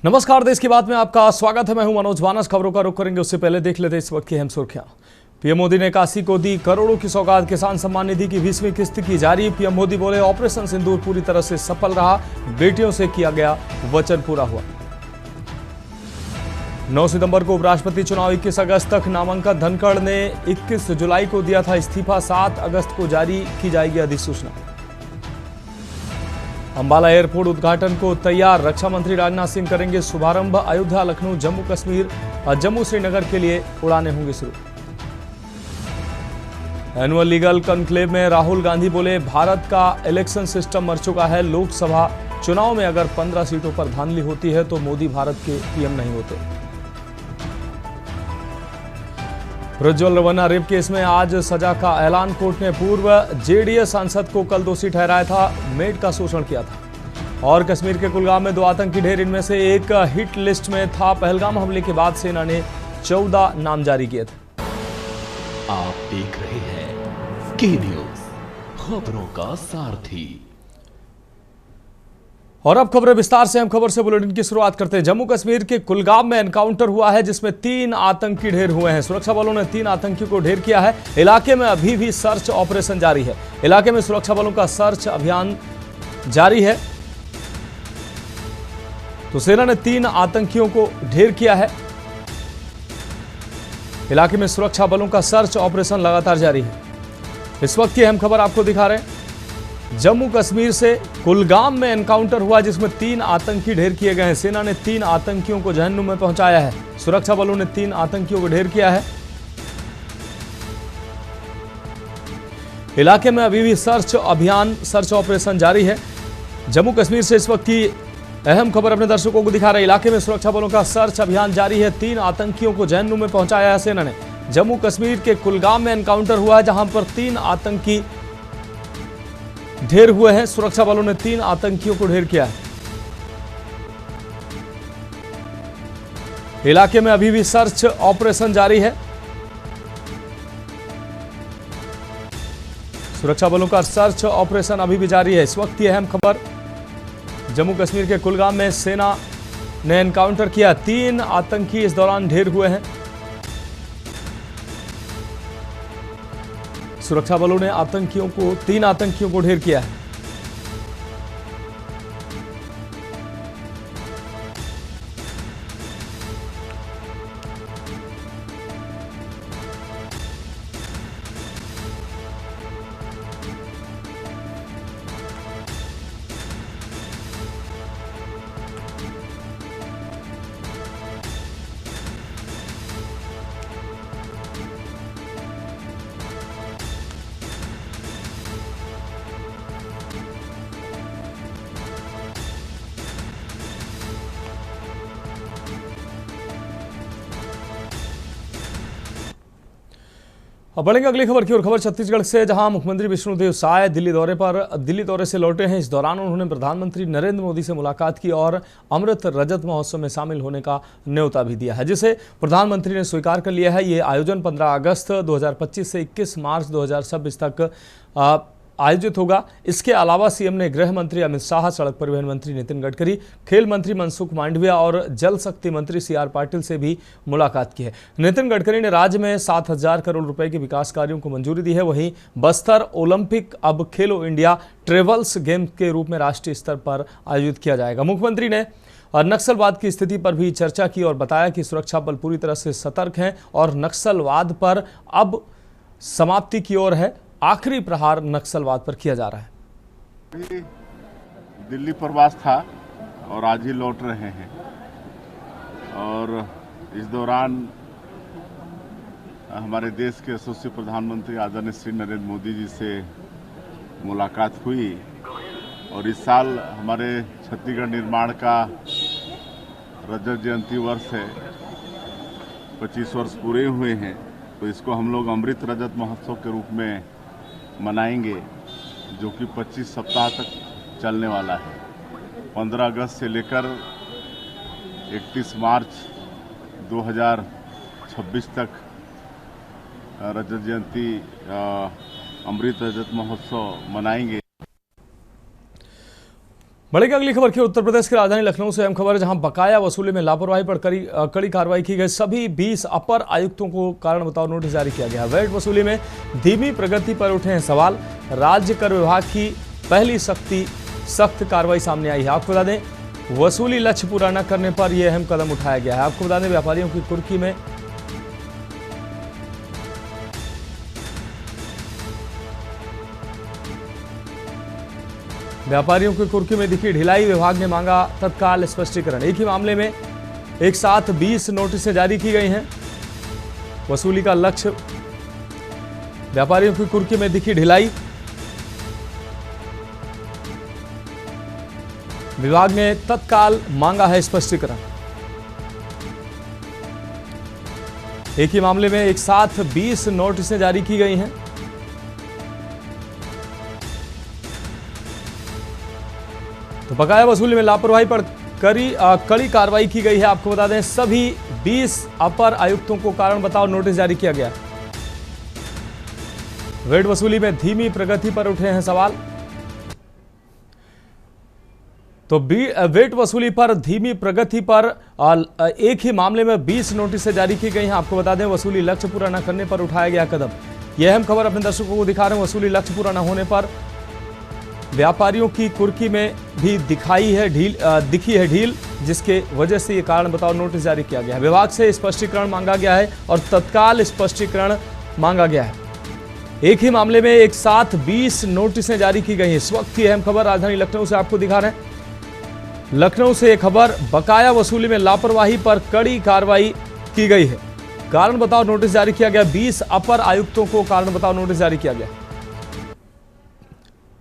नमस्कार, देश की बात में आपका स्वागत है। मैं हूं मनोज मानस। खबरों का रुख करेंगे उससे पहले देख लेते इस वक्त की अहम सुर्खियां। पीएम मोदी ने काशी को दी करोड़ों की सौगात। किसान सम्मान निधि की 20वीं किस्त की जारी। पीएम मोदी बोले ऑपरेशन सिंदूर पूरी तरह से सफल रहा, बेटियों से किया गया वचन पूरा हुआ। 9 सितंबर को उपराष्ट्रपति चुनाव, 21 अगस्त तक नामांकन। धनखड़ ने 21 जुलाई को दिया था इस्तीफा, 7 अगस्त को जारी की जाएगी अधिसूचना। अंबाला एयरपोर्ट उद्घाटन को तैयार, रक्षा मंत्री राजनाथ सिंह करेंगे शुभारंभ। अयोध्या, लखनऊ, जम्मू कश्मीर और जम्मू श्रीनगर के लिए उड़ानें होंगी शुरू। एनुअल लीगल कॉन्क्लेव में राहुल गांधी बोले भारत का इलेक्शन सिस्टम मर चुका है। लोकसभा चुनाव में अगर 15 सीटों पर धांधली होती है तो मोदी भारत के पीएम नहीं होते। प्रज्वल रवन्ना रेप केस में आज सजा का ऐलान। कोर्ट ने पूर्व जेडीएस सांसद को कल दोषी ठहराया था, मेड का शोषण किया था। और कश्मीर के कुलगाम में 2 आतंकी ढेर, इनमें से एक हिट लिस्ट में था। पहलगाम हमले के बाद सेना ने 14 नाम जारी किए थे। आप देख रहे हैं के न्यूज, खबरों का सारथी। और अब खबरें विस्तार से। हम खबर से बुलेटिन की शुरुआत करते हैं। जम्मू कश्मीर के कुलगाम में एनकाउंटर हुआ है जिसमें 3 आतंकी ढेर हुए हैं। सुरक्षा बलों ने 3 आतंकियों को ढेर किया है। इलाके में अभी भी सर्च ऑपरेशन जारी है। इलाके में सुरक्षा बलों का सर्च अभियान जारी है। तो सेना ने 3 आतंकियों को ढेर किया है। इलाके में सुरक्षा बलों का सर्च ऑपरेशन लगातार जारी है। इस वक्त की अहम खबर आपको दिखा रहे हैं। जम्मू कश्मीर से कुलगाम में एनकाउंटर हुआ जिसमें 3 आतंकी ढेर किए गए हैं। सेना ने 3 आतंकियों को जहन्नुम में पहुंचाया है। सुरक्षा बलों ने 3 आतंकियों को ढेर किया है। इलाके में अभी भी सर्च ऑपरेशन जारी है। जम्मू कश्मीर से इस वक्त की अहम खबर अपने दर्शकों को दिखा रहे हैं। इलाके में सुरक्षा बलों का सर्च अभियान जारी है। 3 आतंकियों को जहन्नुम में पहुंचाया है सेना ने। जम्मू कश्मीर के कुलगाम में एनकाउंटर हुआ है जहां पर 3 आतंकी ढेर हुए हैं। सुरक्षा बलों ने 3 आतंकियों को ढेर किया है। इलाके में अभी भी सर्च ऑपरेशन जारी है। सुरक्षा बलों का सर्च ऑपरेशन अभी भी जारी है। इस वक्त की अहम खबर, जम्मू कश्मीर के कुलगाम में सेना ने एनकाउंटर किया। 3 आतंकी इस दौरान ढेर हुए हैं। सुरक्षा बलों ने 3 आतंकियों को ढेर किया है। अब बढ़ेंगे अगली खबर की ओर। खबर छत्तीसगढ़ से, जहां मुख्यमंत्री विष्णुदेव साय दिल्ली दौरे से लौटे हैं। इस दौरान उन्होंने प्रधानमंत्री नरेंद्र मोदी से मुलाकात की और अमृत रजत महोत्सव में शामिल होने का न्योता भी दिया है, जिसे प्रधानमंत्री ने स्वीकार कर लिया है। ये आयोजन 15 अगस्त 2025 से 21 मार्च 2026 तक आयोजित होगा। इसके अलावा सीएम ने गृह मंत्री अमित शाह, सड़क परिवहन मंत्री नितिन गडकरी, खेल मंत्री मनसुख मांडविया और जल शक्ति मंत्री सीआर पाटिल से भी मुलाकात की है। नितिन गडकरी ने राज्य में 7,000 करोड़ रुपए के विकास कार्यों को मंजूरी दी है। वहीं बस्तर ओलंपिक अब खेलो इंडिया ट्रेवल्स गेम के रूप में राष्ट्रीय स्तर पर आयोजित किया जाएगा। मुख्यमंत्री ने नक्सलवाद की स्थिति पर भी चर्चा की और बताया कि सुरक्षा बल पूरी तरह से सतर्क हैं और नक्सलवाद पर अब समाप्ति की ओर है। आखिरी प्रहार नक्सलवाद पर किया जा रहा है। दिल्ली प्रवास था और आज ही लौट रहे हैं और इस दौरान हमारे देश के यशस्वी प्रधानमंत्री आदरणीय श्री नरेंद्र मोदी जी से मुलाकात हुई और इस साल हमारे छत्तीसगढ़ निर्माण का रजत जयंती वर्ष है। 25 वर्ष पूरे हुए हैं, तो इसको हम लोग अमृत रजत महोत्सव के रूप में मनाएंगे, जो कि 25 सप्ताह तक चलने वाला है। 15 अगस्त से लेकर 31 मार्च 2026 तक रजत जयंती अमृत रजत महोत्सव मनाएंगे। बढ़ेगी अगली खबर की उत्तर प्रदेश की राजधानी लखनऊ से अहम खबर है, जहां बकाया वसूली में लापरवाही पर कड़ी कार्रवाई की गई। सभी 20 अपर आयुक्तों को कारण बताओ नोटिस जारी किया गया। वैट वसूली में धीमी प्रगति पर उठे हैं सवाल। राज्य कर विभाग की पहली सख्त कार्रवाई सामने आई है। आपको बता दें, वसूली लक्ष्य पूरा न करने पर यह अहम कदम उठाया गया है। आपको बता दें, व्यापारियों की कुर्की में दिखी ढिलाई। विभाग ने मांगा तत्काल स्पष्टीकरण। एक ही मामले में एक साथ 20 नोटिसें जारी की गई हैं। वसूली का लक्ष्य, व्यापारियों की कुर्की में दिखी ढिलाई। विभाग ने तत्काल मांगा है स्पष्टीकरण। एक ही मामले में एक साथ 20 नोटिसें जारी की गई हैं। तो बकाया वसूली में लापरवाही पर कड़ी कार्रवाई की गई है। आपको बता दें, सभी 20 अपर आयुक्तों को कारण बताओ नोटिस जारी किया गया। वेट वसूली में धीमी प्रगति पर उठे हैं सवाल। तो वेट वसूली पर धीमी प्रगति पर एक ही मामले में 20 नोटिसें जारी की गई हैं। आपको बता दें, वसूली लक्ष्य पूरा न करने पर उठाया गया कदम। यह अहम खबर अपने दर्शकों को दिखा रहे हैं। वसूली लक्ष्य पूरा न होने पर व्यापारियों की कुर्की में भी दिखी है ढील, जिसके वजह से ये कारण बताओ नोटिस जारी किया गया है। विभाग से स्पष्टीकरण मांगा गया है और तत्काल स्पष्टीकरण मांगा गया है। एक ही मामले में एक साथ 20 नोटिसें जारी की गई हैं। इस वक्त की अहम खबर राजधानी लखनऊ से आपको दिखा रहे हैं। लखनऊ से एक खबर, बकाया वसूली में लापरवाही पर कड़ी कार्रवाई की गई है। कारण बताओ नोटिस जारी किया गया। 20 अपर आयुक्तों को कारण बताओ नोटिस जारी किया गया।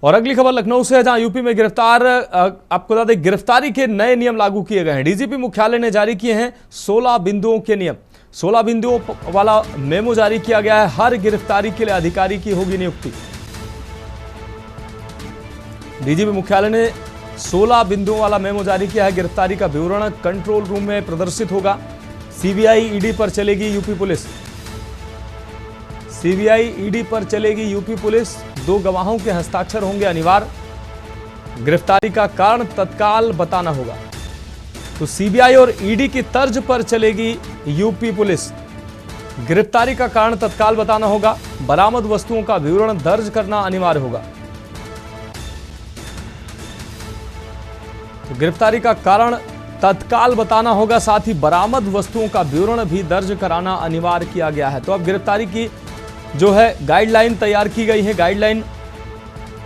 और अगली खबर लखनऊ से है, जहां यूपी में आपको बता दें, गिरफ्तारी के नए नियम लागू किए गए हैं। डीजीपी मुख्यालय ने जारी किए हैं 16 बिंदुओं के नियम। 16 बिंदुओं वाला मेमो जारी किया गया है। हर गिरफ्तारी के लिए अधिकारी की होगी नियुक्ति। डीजीपी मुख्यालय ने 16 बिंदुओं वाला मेमो जारी किया है। गिरफ्तारी का विवरण कंट्रोल रूम में प्रदर्शित होगा। सीबीआई ईडी पर चलेगी यूपी पुलिस। सीबीआई ईडी पर चलेगी यूपी पुलिस। 2 गवाहों के हस्ताक्षर होंगे अनिवार्य। गिरफ्तारी का कारण तत्काल बताना होगा। तो सीबीआई और ईडी की तर्ज पर चलेगी यूपी पुलिस। गिरफ्तारी का कारण तत्काल बताना होगा। बरामद वस्तुओं का विवरण दर्ज करना अनिवार्य होगा। तो गिरफ्तारी का कारण तत्काल बताना होगा, साथ ही बरामद वस्तुओं का विवरण भी दर्ज कराना अनिवार्य किया गया है। तो अब गिरफ्तारी की जो है गाइडलाइन तैयार की गई है। गाइडलाइन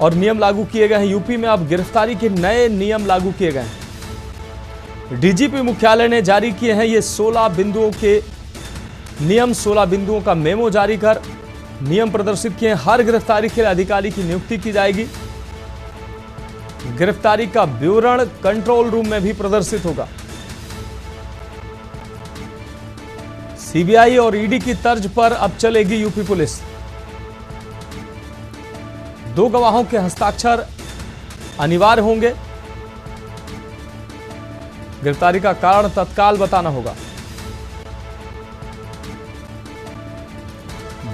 और नियम लागू किए गए हैं। यूपी में अब गिरफ्तारी के नए नियम लागू किए गए हैं। डीजीपी मुख्यालय ने जारी किए हैं ये 16 बिंदुओं के नियम। 16 बिंदुओं का मेमो जारी कर नियम प्रदर्शित किए। हर गिरफ्तारी के लिए अधिकारी की नियुक्ति की जाएगी। गिरफ्तारी का विवरण कंट्रोल रूम में भी प्रदर्शित होगा। सीबीआई और ईडी की तर्ज पर अब चलेगी यूपी पुलिस। 2 गवाहों के हस्ताक्षर अनिवार्य होंगे। गिरफ्तारी का कारण तत्काल बताना होगा।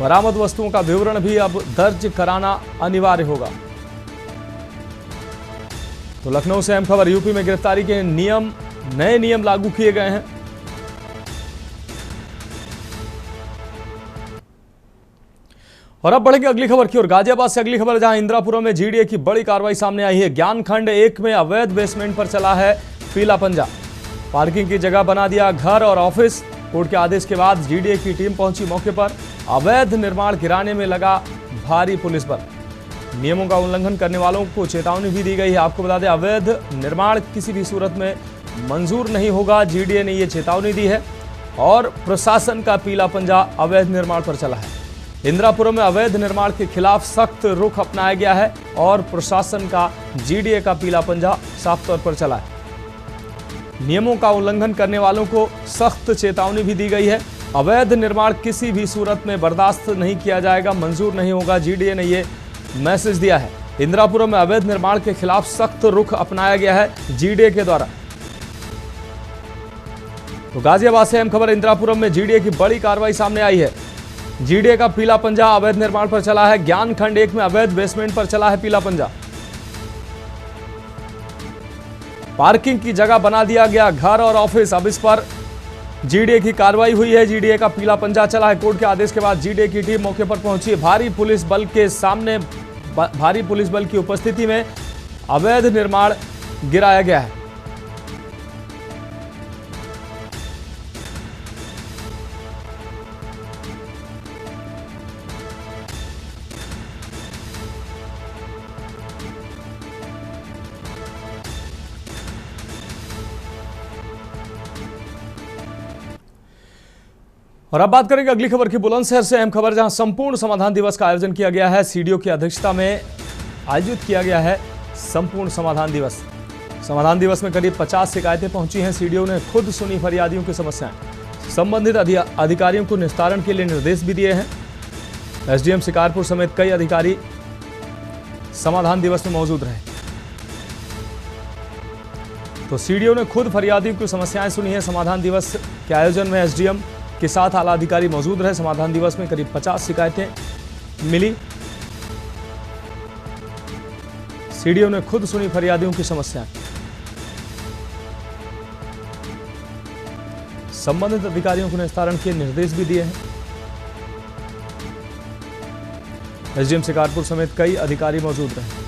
बरामद वस्तुओं का विवरण भी अब दर्ज कराना अनिवार्य होगा। तो लखनऊ से अहम खबर, यूपी में गिरफ्तारी के नए नियम लागू किए गए हैं। और अब बढ़ेंगे अगली खबर की ओर। गाजियाबाद से अगली खबर, जहां इंदिरापुरम में जीडीए की बड़ी कार्रवाई सामने आई है। ज्ञानखंड 1 में अवैध बेसमेंट पर चला है पीला पंजा। पार्किंग की जगह बना दिया घर और ऑफिस। कोर्ट के आदेश के बाद जीडीए की टीम पहुंची मौके पर। अवैध निर्माण गिराने में लगा भारी पुलिस बल। नियमों का उल्लंघन करने वालों को चेतावनी भी दी गई है। आपको बता दें, अवैध निर्माण किसी भी सूरत में मंजूर नहीं होगा। जीडीए ने यह चेतावनी दी है और प्रशासन का पीला पंजा अवैध निर्माण पर चला है। इंदिरापुरम में अवैध निर्माण के खिलाफ सख्त रुख अपनाया गया है और प्रशासन का जीडीए का पीला पंजा साफ तौर पर चला है। नियमों का उल्लंघन करने वालों को सख्त चेतावनी भी दी गई है। अवैध निर्माण किसी भी सूरत में बर्दाश्त नहीं किया जाएगा, मंजूर नहीं होगा। जीडीए ने यह मैसेज दिया है। इंदिरापुरम में अवैध निर्माण के खिलाफ सख्त रुख अपनाया गया है जीडीए के द्वारा। तो गाजियाबाद से अहम खबर, इंदिरापुरम में जीडीए की बड़ी कार्रवाई सामने आई है। जीडीए का पीला पंजा अवैध निर्माण पर चला है। ज्ञानखंड 1 में अवैध बेसमेंट पर चला है पीला पंजा। पार्किंग की जगह बना दिया गया घर और ऑफिस। अब इस पर जीडीए की कार्रवाई हुई है। जीडीए का पीला पंजा चला है। कोर्ट के आदेश के बाद जीडीए की टीम मौके पर पहुंची है। भारी पुलिस बल की उपस्थिति में अवैध निर्माण गिराया गया है। और अब बात करेंगे अगली खबर की। बुलंदशहर से अहम खबर, जहां संपूर्ण समाधान दिवस का आयोजन किया गया है। सीडीओ की अध्यक्षता में आयोजित किया गया है संपूर्ण समाधान दिवस। समाधान दिवस में करीब 50 शिकायतें पहुंची हैं। सीडीओ ने खुद सुनी फरियादियों की समस्याएं। संबंधित अधिकारियों को निस्तारण के लिए निर्देश भी दिए हैं। एसडीएम शिकारपुर समेत कई अधिकारी समाधान दिवस में मौजूद रहे। तो सीडीओ ने खुद फरियादियों की समस्याएं सुनी है। समाधान दिवस के आयोजन में एसडीएम के साथ आला अधिकारी मौजूद रहे। समाधान दिवस में करीब 50 शिकायतें मिली। सीडीओ ने खुद सुनी फरियादियों की समस्याएं। संबंधित अधिकारियों को निस्तारण के निर्देश भी दिए हैं। एसडीएम शिकारपुर समेत कई अधिकारी मौजूद रहे।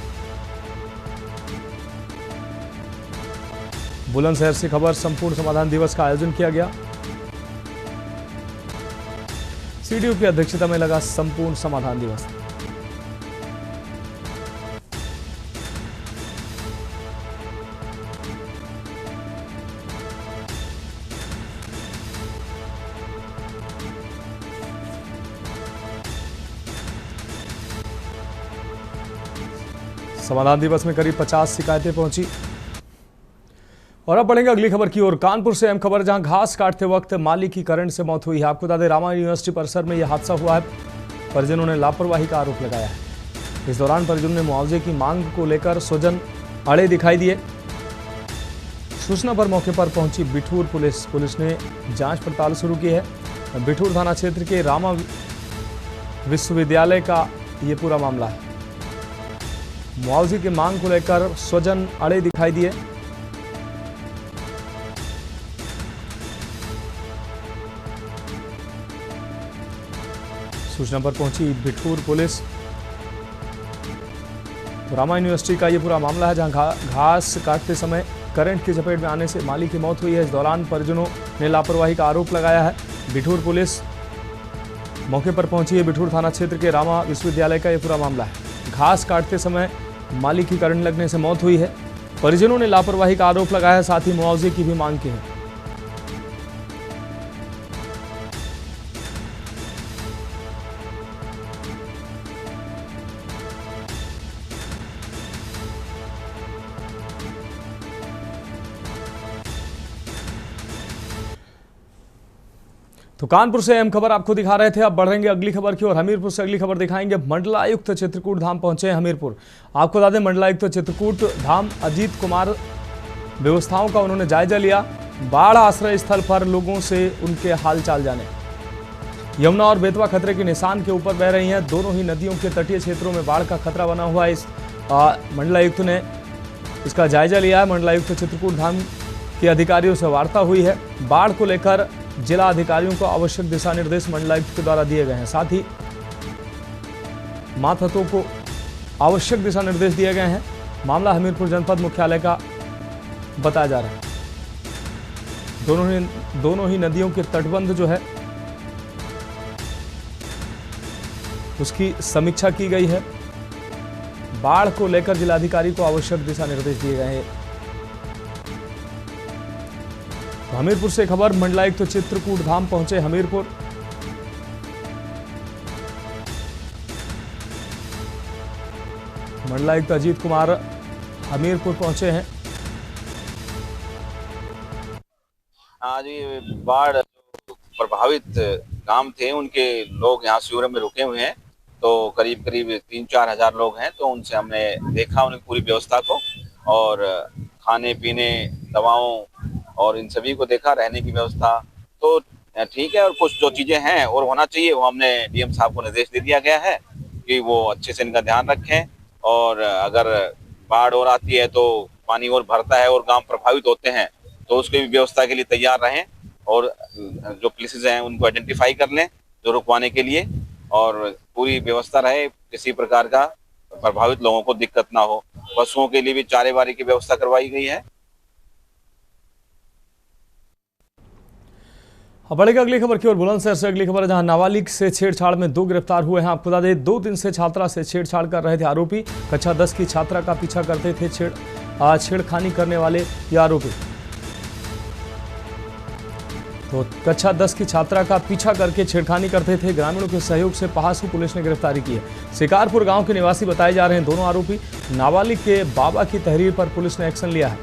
बुलंदशहर से खबर, संपूर्ण समाधान दिवस का आयोजन किया गया। सीडीओ की अध्यक्षता में लगा संपूर्ण समाधान दिवस। समाधान दिवस में करीब 50 शिकायतें पहुंची। और अब बढ़ेंगे अगली खबर की ओर। कानपुर से अहम खबर, जहां घास काटते वक्त माली की करंट से मौत हुई है। आपको बता दें, रामा यूनिवर्सिटी परिसर में यह हादसा हुआ है। परिजनों ने लापरवाही का आरोप लगाया है। इस दौरान परिजनों ने मुआवजे की मांग को लेकर स्वजन अड़े दिखाई दिए। सूचना पर मौके पर पहुंची बिठूर पुलिस ने जांच पड़ताल शुरू की है। बिठूर थाना क्षेत्र के रामा विश्वविद्यालय का ये पूरा मामला है। मुआवजे की मांग को लेकर स्वजन अड़े दिखाई दिए। सूचना पर पहुंची बिठूर पुलिस। तो रामा यूनिवर्सिटी का यह पूरा मामला है, जहां घास काटते समय करंट की चपेट में आने से माली की मौत हुई है। इस दौरान परिजनों ने लापरवाही का आरोप लगाया है। बिठूर पुलिस मौके पर पहुंची है। बिठूर थाना क्षेत्र के रामा विश्वविद्यालय का यह पूरा मामला है। घास काटते समय माली की करंट लगने से मौत हुई है। परिजनों ने लापरवाही का आरोप लगाया है, साथ ही मुआवजे की भी मांग की है। तो कानपुर से अहम खबर आपको दिखा रहे थे। अब बढ़ेंगे अगली खबर की ओर। हमीरपुर से अगली खबर दिखाएंगे। मंडलायुक्त चित्रकूट धाम पहुंचे हमीरपुर। आपको बता दें, मंडलायुक्त चित्रकूट धाम अजीत कुमार व्यवस्थाओं का उन्होंने जायजा लिया। बाढ़ आश्रय स्थल पर लोगों से उनके हालचाल जाने। यमुना और बेतवा खतरे के निशान के ऊपर बह रही हैं। दोनों ही नदियों के तटीय क्षेत्रों में बाढ़ का खतरा बना हुआ है। इस मंडलायुक्त ने इसका जायजा लिया है। मंडलायुक्त चित्रकूट धाम के अधिकारियों से वार्ता हुई है। बाढ़ को लेकर जिला अधिकारियों को आवश्यक दिशा निर्देश मंडलायुक्त के द्वारा दिए गए हैं। साथ ही मातहतों को आवश्यक दिशा निर्देश दिए गए हैं। मामला हमीरपुर जनपद मुख्यालय का बताया जा रहा है। दोनों ही नदियों के तटबंध जो है उसकी समीक्षा की गई है। बाढ़ को लेकर जिलाधिकारी को आवश्यक दिशा निर्देश दिए गए हैं। हमीरपुर से खबर, मंडलायुक्त चित्रकूट धाम पहुंचे हमीरपुर। मंडलायुक्त अजीत कुमार हमीरपुर पहुंचे हैं। आज ये बाढ़ प्रभावित गांव थे, उनके लोग यहाँ शिविर में रुके हुए हैं। तो करीब 3-4 हजार लोग हैं। तो उनसे हमने देखा उनकी पूरी व्यवस्था को, और खाने पीने, दवाओं और इन सभी को देखा, रहने की व्यवस्था तो ठीक है। और कुछ जो चीजें हैं और होना चाहिए वो हमने डीएम साहब को निर्देश दे दिया गया है कि वो अच्छे से इनका ध्यान रखें। और अगर बाढ़ और आती है तो पानी और भरता है और गांव प्रभावित होते हैं, तो उसकी भी व्यवस्था के लिए तैयार रहें और जो प्लेसेस हैं उनको आइडेंटिफाई कर लें जो रुकवाने के लिए, और पूरी व्यवस्था रहे, किसी प्रकार का प्रभावित लोगों को दिक्कत ना हो। पशुओं के लिए भी चारे वारे की व्यवस्था करवाई गई है। बढ़ेगा अगली खबर की ओर। बुलंदशहर से अगली खबर है, जहां नाबालिग से छेड़छाड़ में 2 गिरफ्तार हुए हैं। आपको बता दें 2 दिन से छात्रा से छेड़छाड़ कर रहे थे आरोपी। कक्षा 10 की छात्रा का पीछा करते थे छेड़खानी करने वाले ये आरोपी। तो कक्षा 10 की छात्रा का पीछा करके छेड़खानी करते थे। ग्रामीणों के सहयोग से पहासू पुलिस ने गिरफ्तारी की है। शिकारपुर गांव के निवासी बताए जा रहे हैं दोनों आरोपी। नाबालिग के बाबा की तहरीर पर पुलिस ने एक्शन लिया है।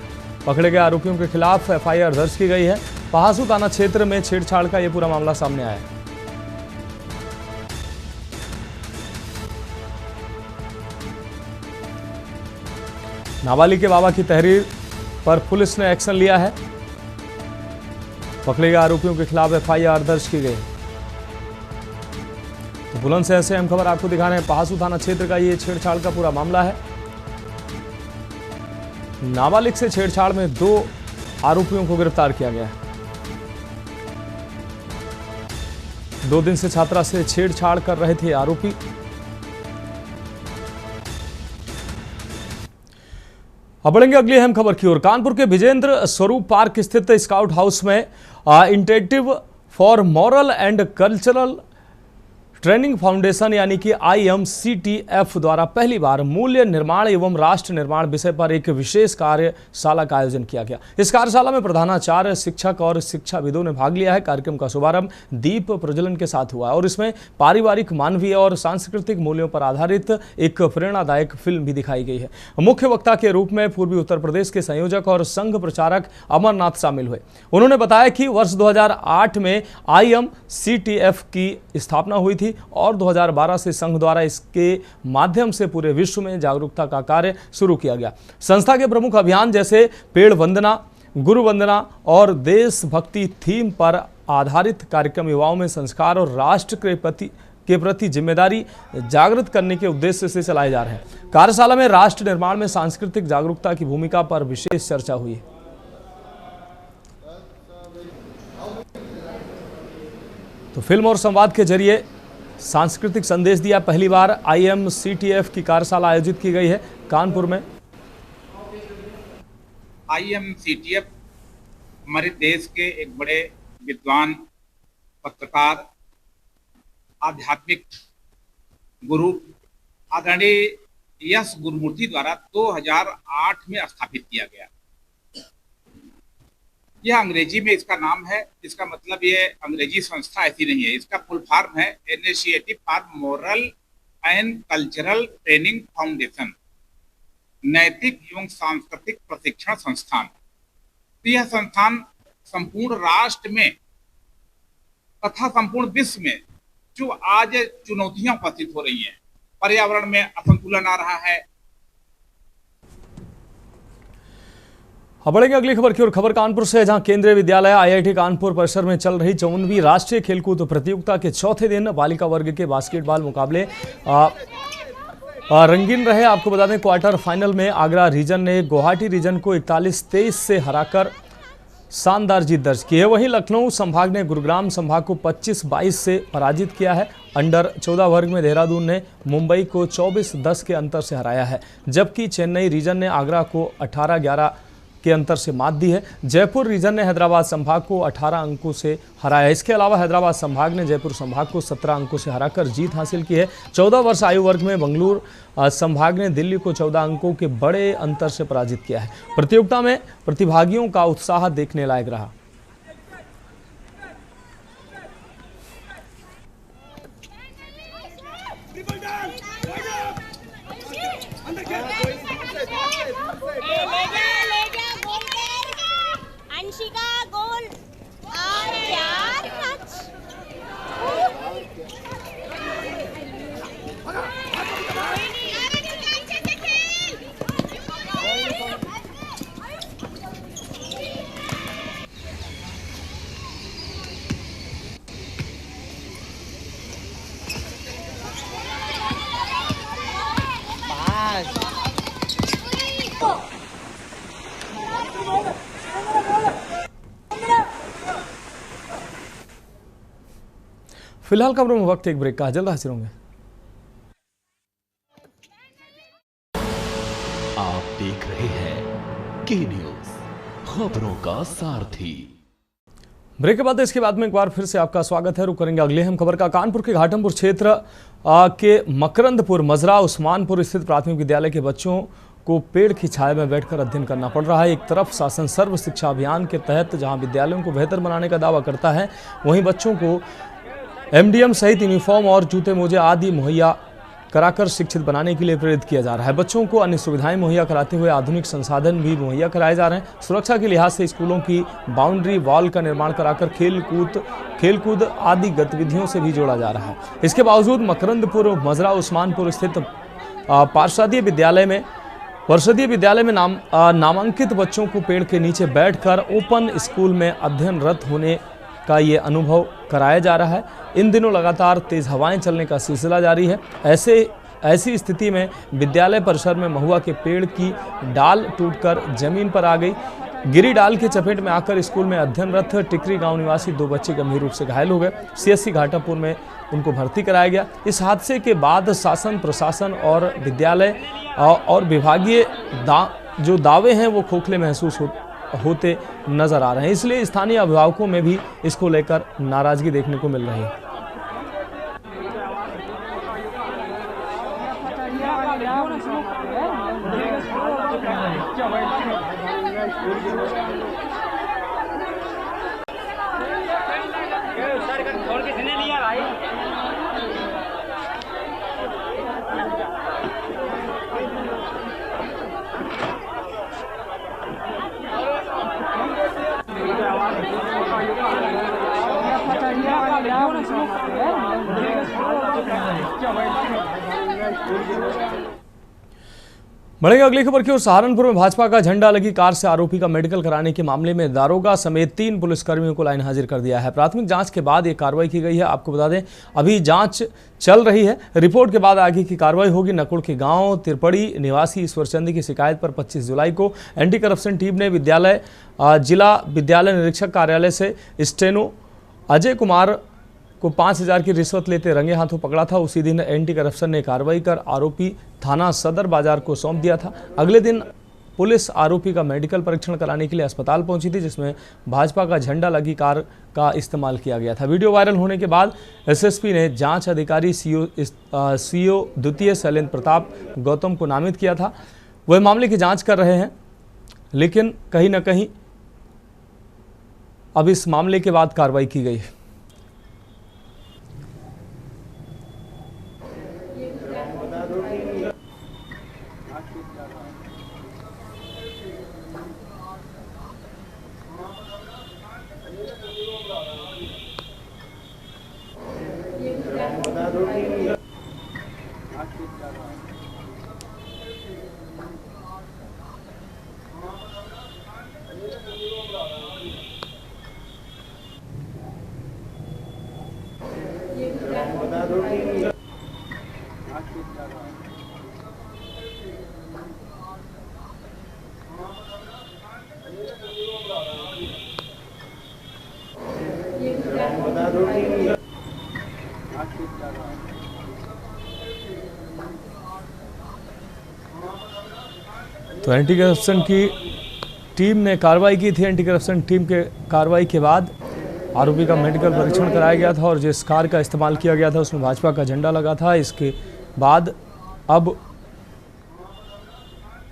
पकड़े गए आरोपियों के खिलाफ एफआईआर दर्ज की गई है। पहासू थाना क्षेत्र में छेड़छाड़ का यह पूरा मामला सामने आया है। नाबालिग के बाबा की तहरीर पर पुलिस ने एक्शन लिया है। पकड़े गए आरोपियों के खिलाफ एफआईआर दर्ज की गई। तो बुलंदशहर से अहम खबर आपको दिखा रहे हैं। पहासू थाना क्षेत्र का ये छेड़छाड़ का पूरा मामला है। नाबालिग से छेड़छाड़ में 2 आरोपियों को गिरफ्तार किया गया है। 2 दिन से छात्रा से छेड़छाड़ कर रहे थे आरोपी। अब बढ़ेंगे अगली अहम खबर की ओर। कानपुर के विजेंद्र स्वरूप पार्क स्थित स्काउट हाउस में initiative for moral and cultural training foundation यानी कि IMCTF द्वारा पहली बार मूल्य निर्माण एवं राष्ट्र निर्माण विषय पर एक विशेष कार्यशाला का आयोजन किया गया। इस कार्यशाला में प्रधानाचार्य, शिक्षक और शिक्षाविदों ने भाग लिया है। कार्यक्रम का शुभारंभ दीप प्रज्वलन के साथ हुआ और इसमें पारिवारिक, मानवीय और सांस्कृतिक मूल्यों पर आधारित एक प्रेरणादायक फिल्म भी दिखाई गई है। मुख्य वक्ता के रूप में पूर्वी उत्तर प्रदेश के संयोजक और संघ प्रचारक अमरनाथ शामिल हुए। उन्होंने बताया कि वर्ष 2008 में IMCTF की स्थापना हुई थी और 2012 से संघ द्वारा इसके माध्यम से पूरे विश्व में जागरूकता का कार्य शुरू किया गया। संस्था के प्रमुख अभियान जैसे पेड़ वंदना, गुरु वंदना और देशभक्ति थीम पर आधारित कार्यक्रम युवाओं में संस्कार और राष्ट्र के प्रति जिम्मेदारी जागृत करने के उद्देश्य से चलाए जा रहे हैं। कार्यशाला में राष्ट्र निर्माण में सांस्कृतिक जागरूकता की भूमिका पर विशेष चर्चा हुई है। तो फिल्म और संवाद के जरिए सांस्कृतिक संदेश दिया। पहली बार IMCTF की कार्यशाला आयोजित की गई है कानपुर में। IMCTF हमारे देश के एक बड़े विद्वान, पत्रकार, आध्यात्मिक गुरु आदरणीय यश गुरुमूर्ति द्वारा 2008 में स्थापित किया गया। यह अंग्रेजी में इसका नाम है। इसका मतलब ये अंग्रेजी संस्था ऐसी नहीं है। इसका फुल फॉर्म है initiative for moral and cultural training foundation, नैतिक एवं सांस्कृतिक प्रशिक्षण संस्थान। तो यह संस्थान संपूर्ण राष्ट्र में तथा संपूर्ण विश्व में जो आज चुनौतियां उपस्थित हो रही हैं, पर्यावरण में असंतुलन आ रहा है। अब बढ़ेंगे अगली खबर की ओर। खबर कानपुर से, जहां केंद्रीय विद्यालय IIT कानपुर परिसर में चल रही 54वीं राष्ट्रीय खेलकूद प्रतियोगिता के चौथे दिन बालिका वर्ग के बास्केटबॉल मुकाबले रंगीन रहे। आपको बता दें क्वार्टर फाइनल में आगरा रीजन ने गुवाहाटी रीजन को 41-23 से हराकर शानदार जीत दर्ज की है। वहीं लखनऊ संभाग ने गुरुग्राम संभाग को 25-22 से पराजित किया है। अंडर 14 वर्ग में देहरादून ने मुंबई को 24-10 के अंतर से हराया है, जबकि चेन्नई रीजन ने आगरा को 18-11 के अंतर से मात दी है। जयपुर रीजन ने हैदराबाद संभाग को 18 अंकों से हराया। इसके अलावा हैदराबाद संभाग ने जयपुर संभाग को 17 अंकों से हराकर जीत हासिल की है। 14 वर्ष आयु वर्ग में बंगलुरु संभाग ने दिल्ली को 14 अंकों के बड़े अंतर से पराजित किया है। प्रतियोगिता में प्रतिभागियों का उत्साह देखने लायक रहा। फिलहाल खबरों में वक्त एक ब्रेक का, जल्द हाजिर होंगे। आप देख रहे हैं के न्यूज, खबरों का सारथी। ब्रेक के बाद इसके बाद में एक बार फिर से आपका स्वागत है। रुक करेंगे अगले अहम खबर का। कानपुर के घाटमपुर क्षेत्र के मकरंदपुर मजरा उस्मानपुर स्थित प्राथमिक विद्यालय के बच्चों को पेड़ की छाया में बैठकर अध्ययन करना पड़ रहा है। एक तरफ शासन सर्व शिक्षा अभियान के तहत जहां विद्यालयों को बेहतर बनाने का दावा करता है, वहीं बच्चों को एमडीएम सहित यूनिफॉर्म और जूते मोजे आदि मुहैया कराकर शिक्षित बनाने के लिए प्रेरित किया जा रहा है। बच्चों को अन्य सुविधाएं मुहैया कराते हुए आधुनिक संसाधन भी मुहैया कराए जा रहे हैं। सुरक्षा के लिहाज से स्कूलों की बाउंड्री वॉल का निर्माण कराकर खेलकूद आदि गतिविधियों से भी जोड़ा जा रहा है। इसके बावजूद मकरंदपुर मजरा उस्मानपुर स्थित पार्षदीय विद्यालय में नामांकित बच्चों को पेड़ के नीचे बैठकर ओपन स्कूल में अध्ययनरत होने का ये अनुभव कराया जा रहा है। इन दिनों लगातार तेज हवाएं चलने का सिलसिला जारी है। ऐसी स्थिति में विद्यालय परिसर में महुआ के पेड़ की डाल टूटकर जमीन पर आ गई। गिरी डाल की चपेट में आकर स्कूल में अध्ययनरत टिकरी गांव निवासी 2 बच्चे गंभीर रूप से घायल हो गए। सीएससी घाटापुर में उनको भर्ती कराया गया। इस हादसे के बाद शासन प्रशासन और विद्यालय और विभागीय जो दावे हैं वो खोखले महसूस होते नजर आ रहे हैं। इसलिए स्थानीय अभिभावकों में भी इसको लेकर नाराजगी देखने को मिल रही है। बढ़ेंगे अगली खबर की ओर। सहारनपुर में भाजपा का झंडा लगी कार से आरोपी का मेडिकल कराने के मामले में दारोगा समेत 3 पुलिसकर्मियों को लाइन हाजिर कर दिया है। प्राथमिक जांच के बाद ये कार्रवाई की गई है। आपको बता दें अभी जांच चल रही है। रिपोर्ट के बाद आगे की कार्रवाई होगी। नकुड़ के गांव तिरपड़ी निवासी ईश्वरचंद की शिकायत पर 25 जुलाई को एंटी करप्शन टीम ने जिला विद्यालय निरीक्षक कार्यालय से स्टेनो अजय कुमार को 5,000 की रिश्वत लेते रंगे हाथों पकड़ा था। उसी दिन एंटी करप्शन ने कार्रवाई कर आरोपी थाना सदर बाजार को सौंप दिया था। अगले दिन पुलिस आरोपी का मेडिकल परीक्षण कराने के लिए अस्पताल पहुंची थी, जिसमें भाजपा का झंडा लगी कार का इस्तेमाल किया गया था। वीडियो वायरल होने के बाद एसएसपी ने जांच अधिकारी सीओ द्वितीय शैलेंद्र प्रताप गौतम को नामित किया था। वह मामले की जाँच कर रहे हैं, लेकिन कहीं ना कहीं अब इस मामले के बाद कार्रवाई की गई है। तो एंटी करप्शन की टीम ने कार्रवाई की थी। एंटी करप्शन टीम के कार्रवाई के बाद आरोपी का मेडिकल परीक्षण कराया गया था और जिस कार का इस्तेमाल किया गया था उसमें भाजपा का झंडा लगा था। इसके बाद अब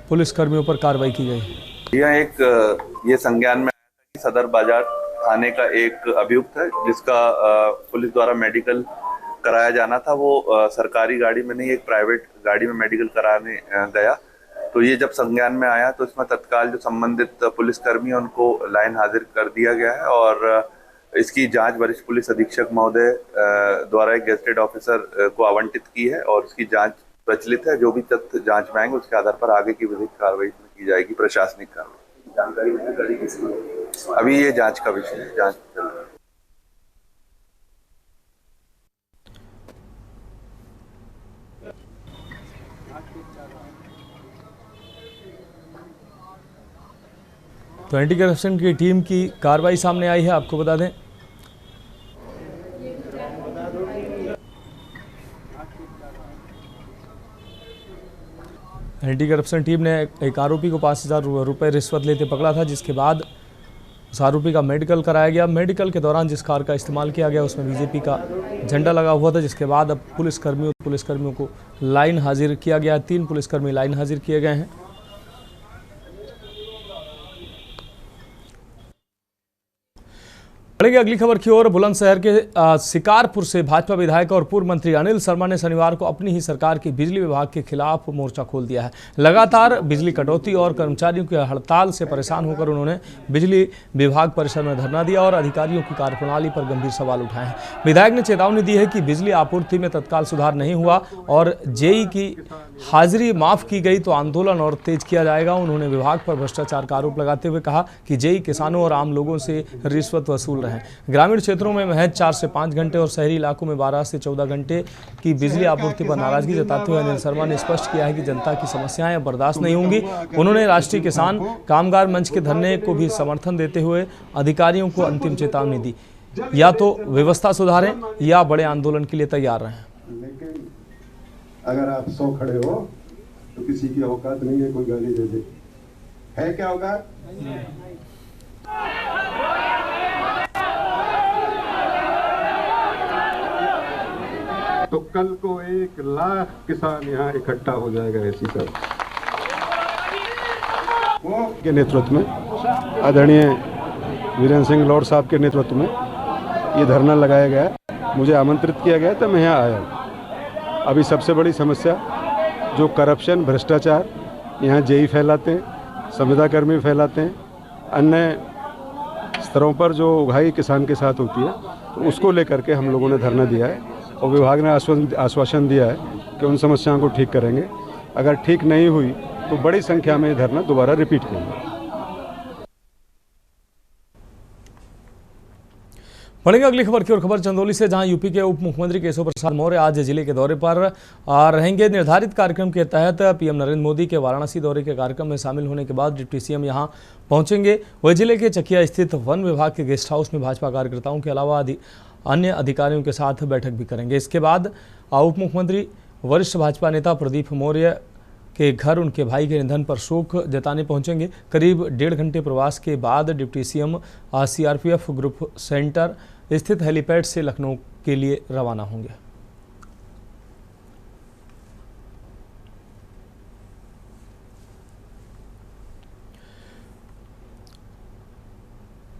पुलिसकर्मियों पर कार्रवाई की गई। ये संज्ञान में आया था कि सदर बाजार थाने का एक अभियुक्त है जिसका पुलिस द्वारा मेडिकल कराया जाना था। वो सरकारी गाड़ी में नहीं, एक प्राइवेट गाड़ी में मेडिकल कराने गया। तो ये जब संज्ञान में आया तो इसमें तत्काल जो संबंधित पुलिसकर्मी है उनको लाइन हाजिर कर दिया गया है और इसकी जांच वरिष्ठ पुलिस अधीक्षक महोदय द्वारा एक गेजेटेड ऑफिसर को आवंटित की है और इसकी जांच प्रचलित है। जो भी तथ्य जांच में आएंगे उसके आधार पर आगे की विधिक कार्रवाई की जाएगी, प्रशासनिक कार्रवाई। जानकारी अभी ये जांच का विषय है, जांच चल रही है। तो एंटी करप्शन की टीम की कार्रवाई सामने आई है। आपको बता दें एंटी करप्शन टीम ने एक आरोपी को 5,000 रुपये रिश्वत लेते पकड़ा था, जिसके बाद उस आरोपी का मेडिकल कराया गया। मेडिकल के दौरान जिस कार का इस्तेमाल किया गया उसमें बीजेपी का झंडा लगा हुआ था, जिसके बाद अब पुलिसकर्मियों को लाइन हाजिर किया गया। 3 पुलिसकर्मी लाइन हाजिर किए गए हैं। बढ़ेगी अगली खबर की ओर। बुलंदशहर के शिकारपुर से भाजपा विधायक और पूर्व मंत्री अनिल शर्मा ने शनिवार को अपनी ही सरकार की बिजली विभाग के खिलाफ मोर्चा खोल दिया है। लगातार बिजली कटौती और कर्मचारियों की हड़ताल से परेशान होकर उन्होंने बिजली विभाग परिसर में धरना दिया और अधिकारियों की कार्यप्रणाली पर गंभीर सवाल उठाए हैं। विधायक ने चेतावनी दी है कि बिजली आपूर्ति में तत्काल सुधार नहीं हुआ और जेई की हाजिरी माफ की गई तो आंदोलन और तेज किया जाएगा। उन्होंने विभाग पर भ्रष्टाचार का आरोप लगाते हुए कहा कि जेई किसानों और आम लोगों से रिश्वत वसूल रहे हैं। ग्रामीण क्षेत्रों में महज 4 से 5 घंटे और शहरी इलाकों में 12 से 14 घंटे की बिजली आपूर्ति पर नाराजगी जताते हुए अनिल शर्मा ने स्पष्ट किया है कि जनता की समस्याएं अब बर्दाश्त नहीं होंगी। उन्होंने राष्ट्रीय किसान कामगार मंच के धरने को भी समर्थन देते हुए अधिकारियों को अंतिम चेतावनी दी, या तो व्यवस्था सुधारें या बड़े आंदोलन के लिए तैयार रहें। लेकिन अगर आप 100 खड़े हो तो किसी की औकात नहीं है कोई गाली दे दे। है क्या औकात? तो कल को 1 लाख किसान यहाँ इकट्ठा हो जाएगा ऐसी सब के नेतृत्व में, आदरणीय वीरेंद्र सिंह लॉर्ड साहब के नेतृत्व में ये धरना लगाया गया। मुझे आमंत्रित किया गया तो मैं यहाँ आया। अभी सबसे बड़ी समस्या जो करप्शन, भ्रष्टाचार यहाँ जेई फैलाते हैं, संविदाकर्मी फैलाते हैं, अन्य स्तरों पर जो उगाही किसान के साथ होती है, तो उसको लेकर के हम लोगों ने धरना दिया है और विभाग ने आश्वासन दिया है कि उन समस्याओं को ठीक करेंगे। अगर ठीक नहीं हुई तो बड़ी संख्या में ये धरना दोबारा रिपीट करेंगे। बढ़ेंगे अगली खबर की ओर। खबर चंदौली से, जहां यूपी के उप मुख्यमंत्री केशव प्रसाद मौर्य आज जिले के दौरे पर रहेंगे। निर्धारित कार्यक्रम के तहत पीएम नरेंद्र मोदी के वाराणसी दौरे के कार्यक्रम में शामिल होने के बाद डिप्टी सीएम यहां पहुंचेंगे। वह जिले के चकिया स्थित वन विभाग के गेस्ट हाउस में भाजपा कार्यकर्ताओं के अलावा अन्य अधिकारियों के साथ बैठक भी करेंगे। इसके बाद उप मुख्यमंत्री वरिष्ठ भाजपा नेता प्रदीप मौर्य के घर उनके भाई के निधन पर शोक जताने पहुंचेंगे। करीब 1.5 घंटे प्रवास के बाद deputy CM CRPF group centre स्थित हेलीपैड से लखनऊ के लिए रवाना होंगे।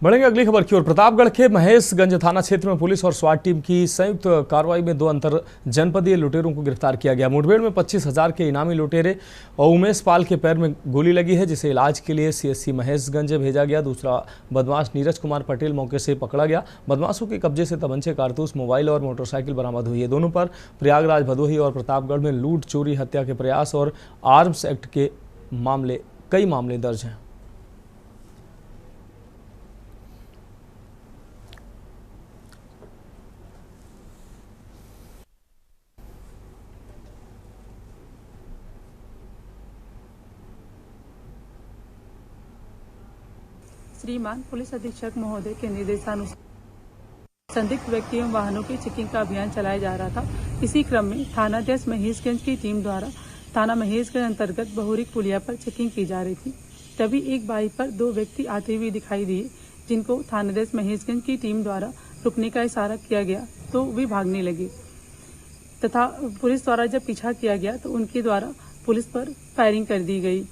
बढ़ेंगे अगली खबर की ओर। प्रतापगढ़ के महेशगंज थाना क्षेत्र में पुलिस और स्वाट टीम की संयुक्त कार्रवाई में 2 अंतर जनपदीय लुटेरों को गिरफ्तार किया गया। मुठभेड़ में 25,000 के इनामी लुटेरे और उमेश पाल के पैर में गोली लगी है, जिसे इलाज के लिए सीएससी महेशगंज भेजा गया। दूसरा बदमाश नीरज कुमार पटेल मौके से पकड़ा गया। बदमाशों के कब्जे से तमंचे, कारतूस, मोबाइल और मोटरसाइकिल बरामद हुई है। दोनों पर प्रयागराज, भदोही और प्रतापगढ़ में लूट, चोरी, हत्या के प्रयास और आर्म्स एक्ट के कई मामले दर्ज हैं। श्रीमान पुलिस अधीक्षक महोदय के निर्देशानुसार संदिग्ध व्यक्तियों वाहनों की चेकिंग का अभियान चलाया जा रहा था। इसी क्रम में थानाध्यक्ष महेशगंज की टीम द्वारा थाना महेशगंज अंतर्गत बहुरिक पुलिया पर चेकिंग की जा रही थी। तभी एक बाइक पर 2 व्यक्ति आते हुए दिखाई दिए, जिनको थानाध्यक्ष महेशगंज की टीम द्वारा रुकने का इशारा किया गया तो वे भागने लगे तथा पुलिस द्वारा जब पीछा किया गया तो उनके द्वारा पुलिस पर फायरिंग कर दी गई।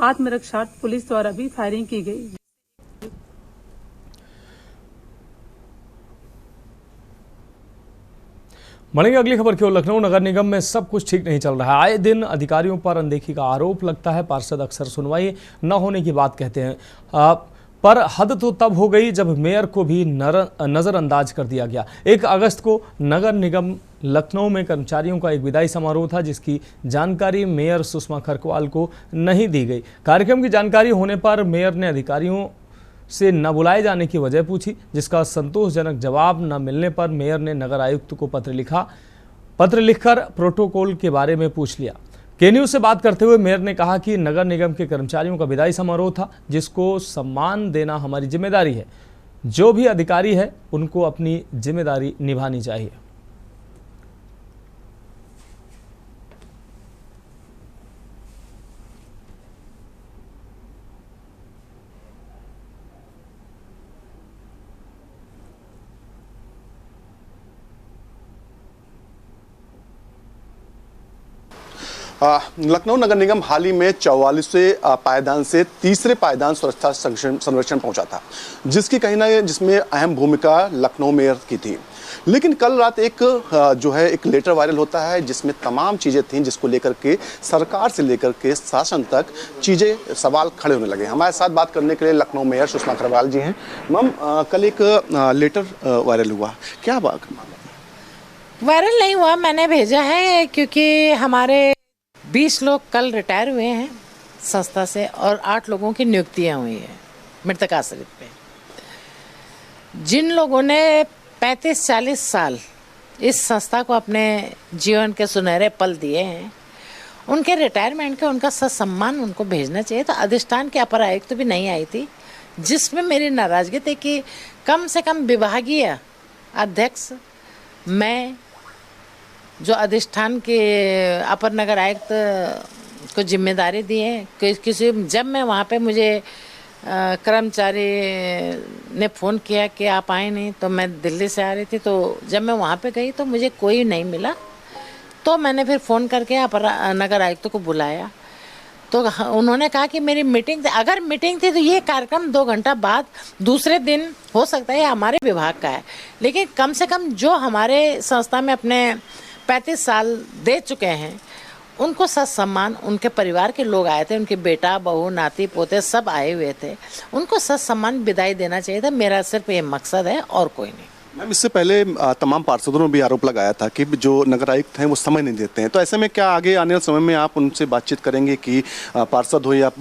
आत्मरक्षार्थ पुलिस द्वारा भी फायरिंग की गई। बढ़ेंगे अगली खबर की ओर। लखनऊ नगर निगम में सब कुछ ठीक नहीं चल रहा है। आए दिन अधिकारियों पर अनदेखी का आरोप लगता है। पार्षद अक्सर सुनवाई न होने की बात कहते हैं, पर हद तो तब हो गई जब मेयर को भी नज़रअंदाज कर दिया गया। 1 अगस्त को नगर निगम लखनऊ में कर्मचारियों का एक विदाई समारोह था, जिसकी जानकारी मेयर सुषमा खरकवाल को नहीं दी गई। कार्यक्रम की जानकारी होने पर मेयर ने अधिकारियों से न बुलाए जाने की वजह पूछी, जिसका संतोषजनक जवाब न मिलने पर मेयर ने नगर आयुक्त को पत्र लिखकर प्रोटोकॉल के बारे में पूछ लिया। के न्यूज़ से बात करते हुए मेयर ने कहा कि नगर निगम के कर्मचारियों का विदाई समारोह था, जिसको सम्मान देना हमारी जिम्मेदारी है। जो भी अधिकारी है उनको अपनी जिम्मेदारी निभानी चाहिए। लखनऊ नगर निगम हाल ही में 44वें पायदान से तीसरे पायदान सुरक्षा संरक्षण पहुंचा था, जिसकी कहीं ना जिसमें अहम भूमिका लखनऊ मेयर की थी। लेकिन कल रात एक लेटर वायरल होता है जिसमें तमाम चीज़ें थीं जिसको लेकर के सरकार से लेकर के शासन तक चीज़ें सवाल खड़े होने लगे। हमारे साथ बात करने के लिए लखनऊ मेयर सुषमा अग्रवाल जी हैं। मैम, कल एक लेटर वायरल हुआ, क्या बात? वायरल नहीं हुआ, मैंने भेजा है क्योंकि हमारे 20 लोग कल रिटायर हुए हैं संस्था से और 8 लोगों की नियुक्तियां हुई हैं मृतक आश्रित पे। जिन लोगों ने 35-40 साल इस संस्था को अपने जीवन के सुनहरे पल दिए हैं, उनके रिटायरमेंट का उनका सम्मान उनको भेजना चाहिए। तो अधिष्ठान के अपर आयुक्त तो भी नहीं आई थी, जिसमें मेरी नाराज़गी थी कि कम से कम विभागीय अध्यक्ष, मैं जो अधिष्ठान के अपर नगर आयुक्त को जिम्मेदारी दी है, किसी जब मैं वहाँ पे मुझे कर्मचारी ने फ़ोन किया कि आप आए नहीं, तो मैं दिल्ली से आ रही थी, तो जब मैं वहाँ पे गई तो मुझे कोई नहीं मिला। तो मैंने फिर फ़ोन करके अपर नगर आयुक्त को बुलाया, तो उन्होंने कहा कि मेरी मीटिंग थी। अगर मीटिंग थी तो ये कार्यक्रम 2 घंटा बाद दूसरे दिन हो सकता है, हमारे विभाग का है, लेकिन कम से कम जो हमारे संस्था में अपने 35 साल दे चुके हैं उनको सम्मान, उनके परिवार के लोग आए थे, उनके बेटा बहू नाती पोते सब आए हुए थे, उनको सम्मान विदाई देना चाहिए था। मेरा सिर्फ ये मकसद है और कोई नहीं। मैम, इससे पहले तमाम पार्षदों ने भी आरोप लगाया था कि जो नगर आयुक्त हैं वो समय नहीं देते हैं, तो ऐसे में क्या आगे आने वाले समय में आप उनसे बातचीत करेंगे कि पार्षद हो या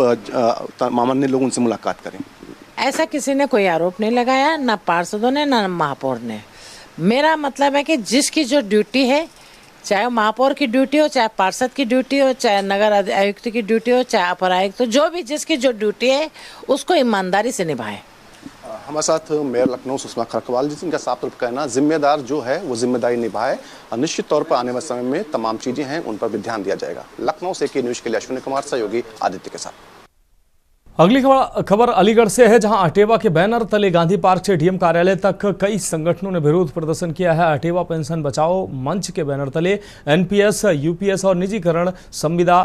मामान्य लोग उनसे मुलाकात करें? ऐसा किसी ने कोई आरोप नहीं लगाया, ना पार्षदों ने ना महापौर ने। मेरा मतलब है कि जिसकी जो ड्यूटी है, चाहे महापौर की ड्यूटी हो, चाहे पार्षद की ड्यूटी हो, चाहे नगर आयुक्त की ड्यूटी हो, चाहे अपर आयुक्त हो, जो भी जिसकी जो ड्यूटी है उसको ईमानदारी से निभाएं। हमारे साथ मेयर लखनऊ सुषमा अग्रवाल जी, इनका साफ तौर पर कहना, जिम्मेदार जो है वो जिम्मेदारी निभाए और निश्चित तौर पर आने वाले समय में तमाम चीजें हैं उन पर भी ध्यान दिया जाएगा। लखनऊ से के न्यूज के लिए अश्विनी कुमार, सहयोगी आदित्य के साथ। अगली खबर अलीगढ़ से है, जहां अटेवा के बैनर तले गांधी पार्क से डीएम कार्यालय तक कई संगठनों ने विरोध प्रदर्शन किया है। अटेवा पेंशन बचाओ मंच के बैनर तले एनपीएस, यूपीएस और निजीकरण, संविदा,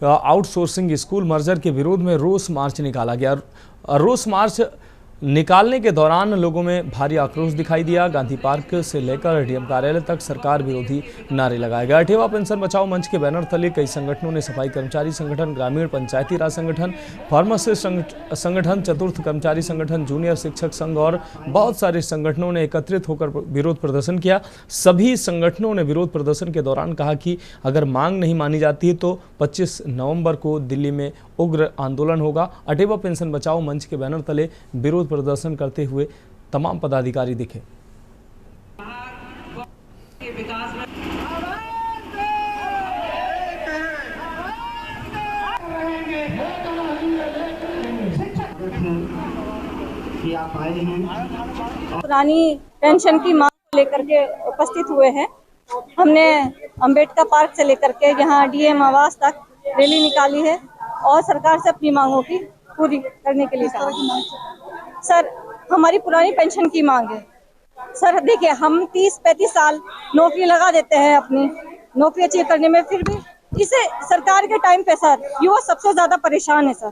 आउटसोर्सिंग, स्कूल मर्जर के विरोध में रोष मार्च निकाला गया। रोष मार्च निकालने के दौरान लोगों में भारी आक्रोश दिखाई दिया। गांधी पार्क से लेकर डीएम कार्यालय तक सरकार विरोधी नारे लगाए गए। अटेवा पेंशन बचाओ मंच के बैनर तले कई संगठनों ने, सफाई कर्मचारी संगठन, ग्रामीण पंचायती राज संगठन, फार्मासिस्ट संगठन, चतुर्थ कर्मचारी संगठन, जूनियर शिक्षक संघ और बहुत सारे संगठनों ने एकत्रित होकर विरोध प्रदर्शन किया। सभी संगठनों ने विरोध प्रदर्शन के दौरान कहा कि अगर मांग नहीं मानी जाती है तो 25 नवंबर को दिल्ली में उग्र आंदोलन होगा। अटेवा पेंशन बचाओ मंच के बैनर तले विरोध प्रदर्शन करते हुए तमाम पदाधिकारी दिखे। पुरानी पेंशन की मांग लेकर के उपस्थित हुए हैं। हमने अंबेडकर पार्क से लेकर के यहाँ डीएम आवास तक रैली निकाली है और सरकार से अपनी मांगों की पूरी करने के लिए कहा। सर, हमारी पुरानी पेंशन की मांग है। सर देखिए, हम 30-35 साल नौकरी लगा देते हैं अपनी नौकरी अचीव करने में, फिर भी इसे सरकार के टाइम पे सर युवा सबसे ज्यादा परेशान है। सर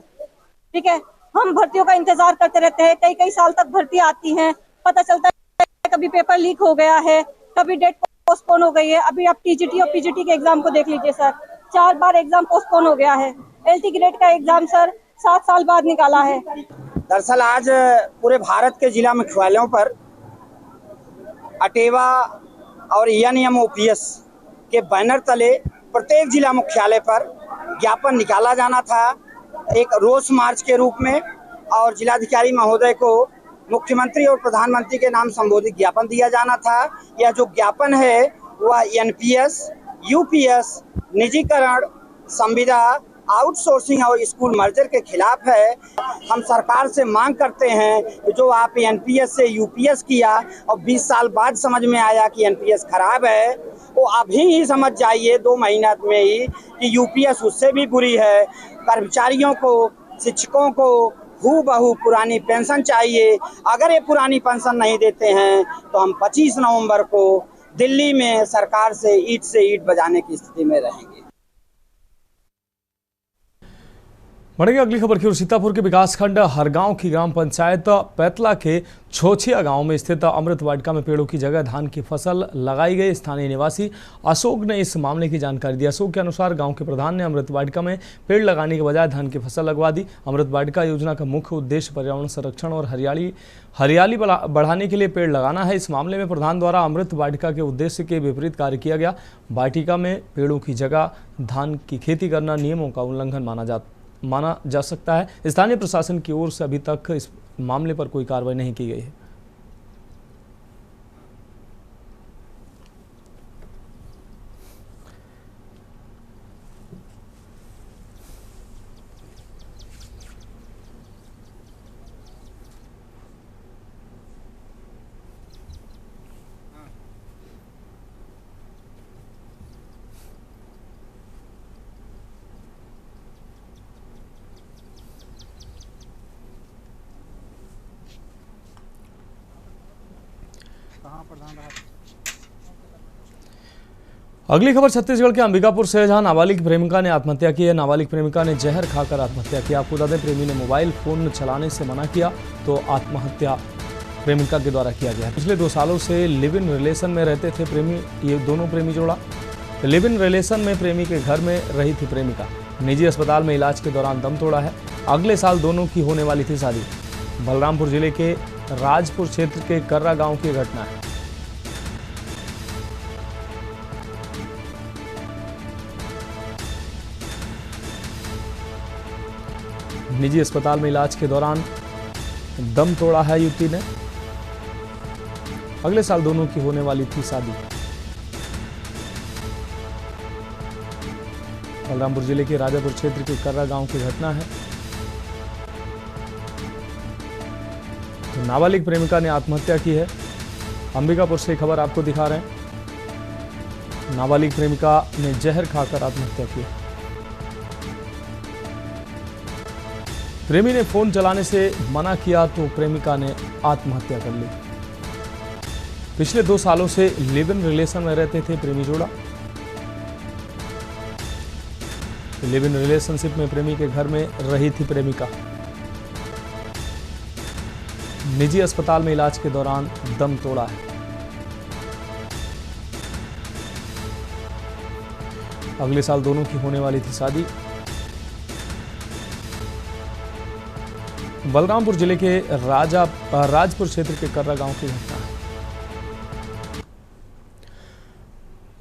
ठीक है, हम भर्तियों का इंतजार करते रहते हैं, कई साल तक भर्ती आती है, पता चलता है कभी पेपर लीक हो गया है, कभी डेट पोस्टपोन हो गई है। अभी आप टीजीटी और पीजीटी के एग्जाम को देख लीजिए सर, 4 बार एग्जाम पोस्टपोन हो गया है। एलटी ग्रेड का एग्जाम सर 7 साल बाद निकाला है। दरअसल आज पूरे भारत के जिला मुख्यालयों पर अटेवा और एनएमओपीएस के बैनर तले प्रत्येक जिला मुख्यालय पर ज्ञापन निकाला जाना था एक रोष मार्च के रूप में, और जिलाधिकारी महोदय को मुख्यमंत्री और प्रधानमंत्री के नाम संबोधित ज्ञापन दिया जाना था। यह जो ज्ञापन है वह एनपीएस, यूपीएस, निजीकरण, संविदा, आउटसोर्सिंग और स्कूल मर्जर के खिलाफ है। हम सरकार से मांग करते हैं जो आप एनपीएस से यूपीएस किया और 20 साल बाद समझ में आया कि एनपीएस खराब है, वो अभी ही समझ जाइए 2 महीना में ही कि यूपीएस उससे भी बुरी है। कर्मचारियों को, शिक्षकों को हूबहू पुरानी पेंशन चाहिए। अगर ये पुरानी पेंशन नहीं देते हैं तो हम 25 नवंबर को दिल्ली में सरकार से ईंट बजाने की स्थिति में रहेंगे। बढ़ेगी अगली खबर की ओर। सीतापुर के विकासखंड हरगांव की ग्राम पंचायत पैतला के छोछिया गांव में स्थित अमृत वाटिका में पेड़ों की जगह धान की फसल लगाई गई। स्थानीय निवासी अशोक ने इस मामले की जानकारी दी। अशोक के अनुसार गांव के प्रधान ने अमृत वाटिका में पेड़ लगाने के बजाय धान की फसल लगवा दी। अमृत वाटिका योजना का मुख्य उद्देश्य पर्यावरण संरक्षण और हरियाली बढ़ाने के लिए पेड़ लगाना है। इस मामले में प्रधान द्वारा अमृत वाटिका के उद्देश्य के विपरीत कार्य किया गया। वाटिका में पेड़ों की जगह धान की खेती करना नियमों का उल्लंघन माना जा सकता है। स्थानीय प्रशासन की ओर से अभी तक इस मामले पर कोई कार्रवाई नहीं की गई है। अगली खबर छत्तीसगढ़ के अंबिकापुर से, जहां नाबालिग प्रेमिका ने आत्महत्या की है। नाबालिग प्रेमिका ने जहर खाकर आत्महत्या की। आपको बता दें, प्रेमी ने मोबाइल फोन चलाने से मना किया तो आत्महत्या प्रेमिका के द्वारा किया गया। पिछले 2 सालों से लिव इन रिलेशन में रहते थे ये दोनों प्रेमी जोड़ा। लिव इन रिलेशन में प्रेमी के घर में रही थी प्रेमिका। निजी अस्पताल में इलाज के दौरान दम तोड़ा है। अगले साल दोनों की होने वाली थी शादी। बलरामपुर जिले के राजपुर क्षेत्र के कर्रा गाँव की घटना है। निजी अस्पताल में इलाज के दौरान दम तोड़ा है युवती ने। अगले साल दोनों की होने वाली थी शादी। बलरामपुर जिले के राजापुर क्षेत्र के कर्रा गांव की घटना है। तो नाबालिग प्रेमिका ने आत्महत्या की है। अंबिकापुर से खबर आपको दिखा रहे हैं। नाबालिग प्रेमिका ने जहर खाकर आत्महत्या की है। प्रेमी ने फोन चलाने से मना किया तो प्रेमिका ने आत्महत्या कर ली। पिछले 2 सालों से लिव इन रिलेशन में रहते थे प्रेमी जोड़ा। लिव इन रिलेशनशिप में प्रेमी के घर में रही थी प्रेमिका। निजी अस्पताल में इलाज के दौरान दम तोड़ा है। अगले साल दोनों की होने वाली थी शादी। बलरामपुर जिले के राजपुर क्षेत्र के कर्रा गांव की घटना है।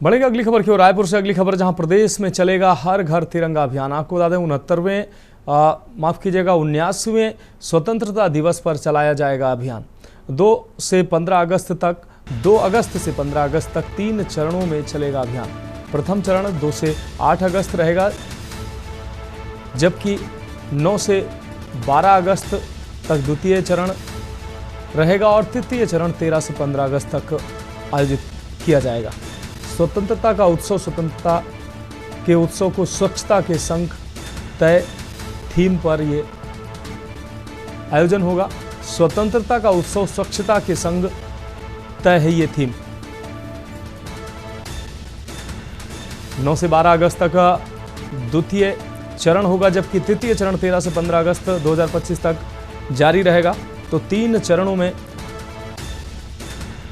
बढ़ेगा अगली खबर की ओर। रायपुर से अगली खबर, जहां प्रदेश में चलेगा हर घर तिरंगा अभियान। आपको बता दें, 19वें स्वतंत्रता दिवस पर चलाया जाएगा अभियान। 2 अगस्त से 15 अगस्त तक 3 चरणों में चलेगा अभियान। प्रथम चरण 2 से 8 अगस्त रहेगा, जबकि 9 से 12 अगस्त तक द्वितीय चरण रहेगा और तृतीय चरण 13 से 15 अगस्त तक आयोजित किया जाएगा। स्वतंत्रता के उत्सव को स्वच्छता के संग तय थीम पर ये आयोजन होगा। स्वतंत्रता का उत्सव स्वच्छता के संग तय है ये थीम। 9 से 12 अगस्त तक द्वितीय चरण होगा, जबकि तृतीय चरण 13 से 15 अगस्त 2025 तक जारी रहेगा। तो 3 चरणों में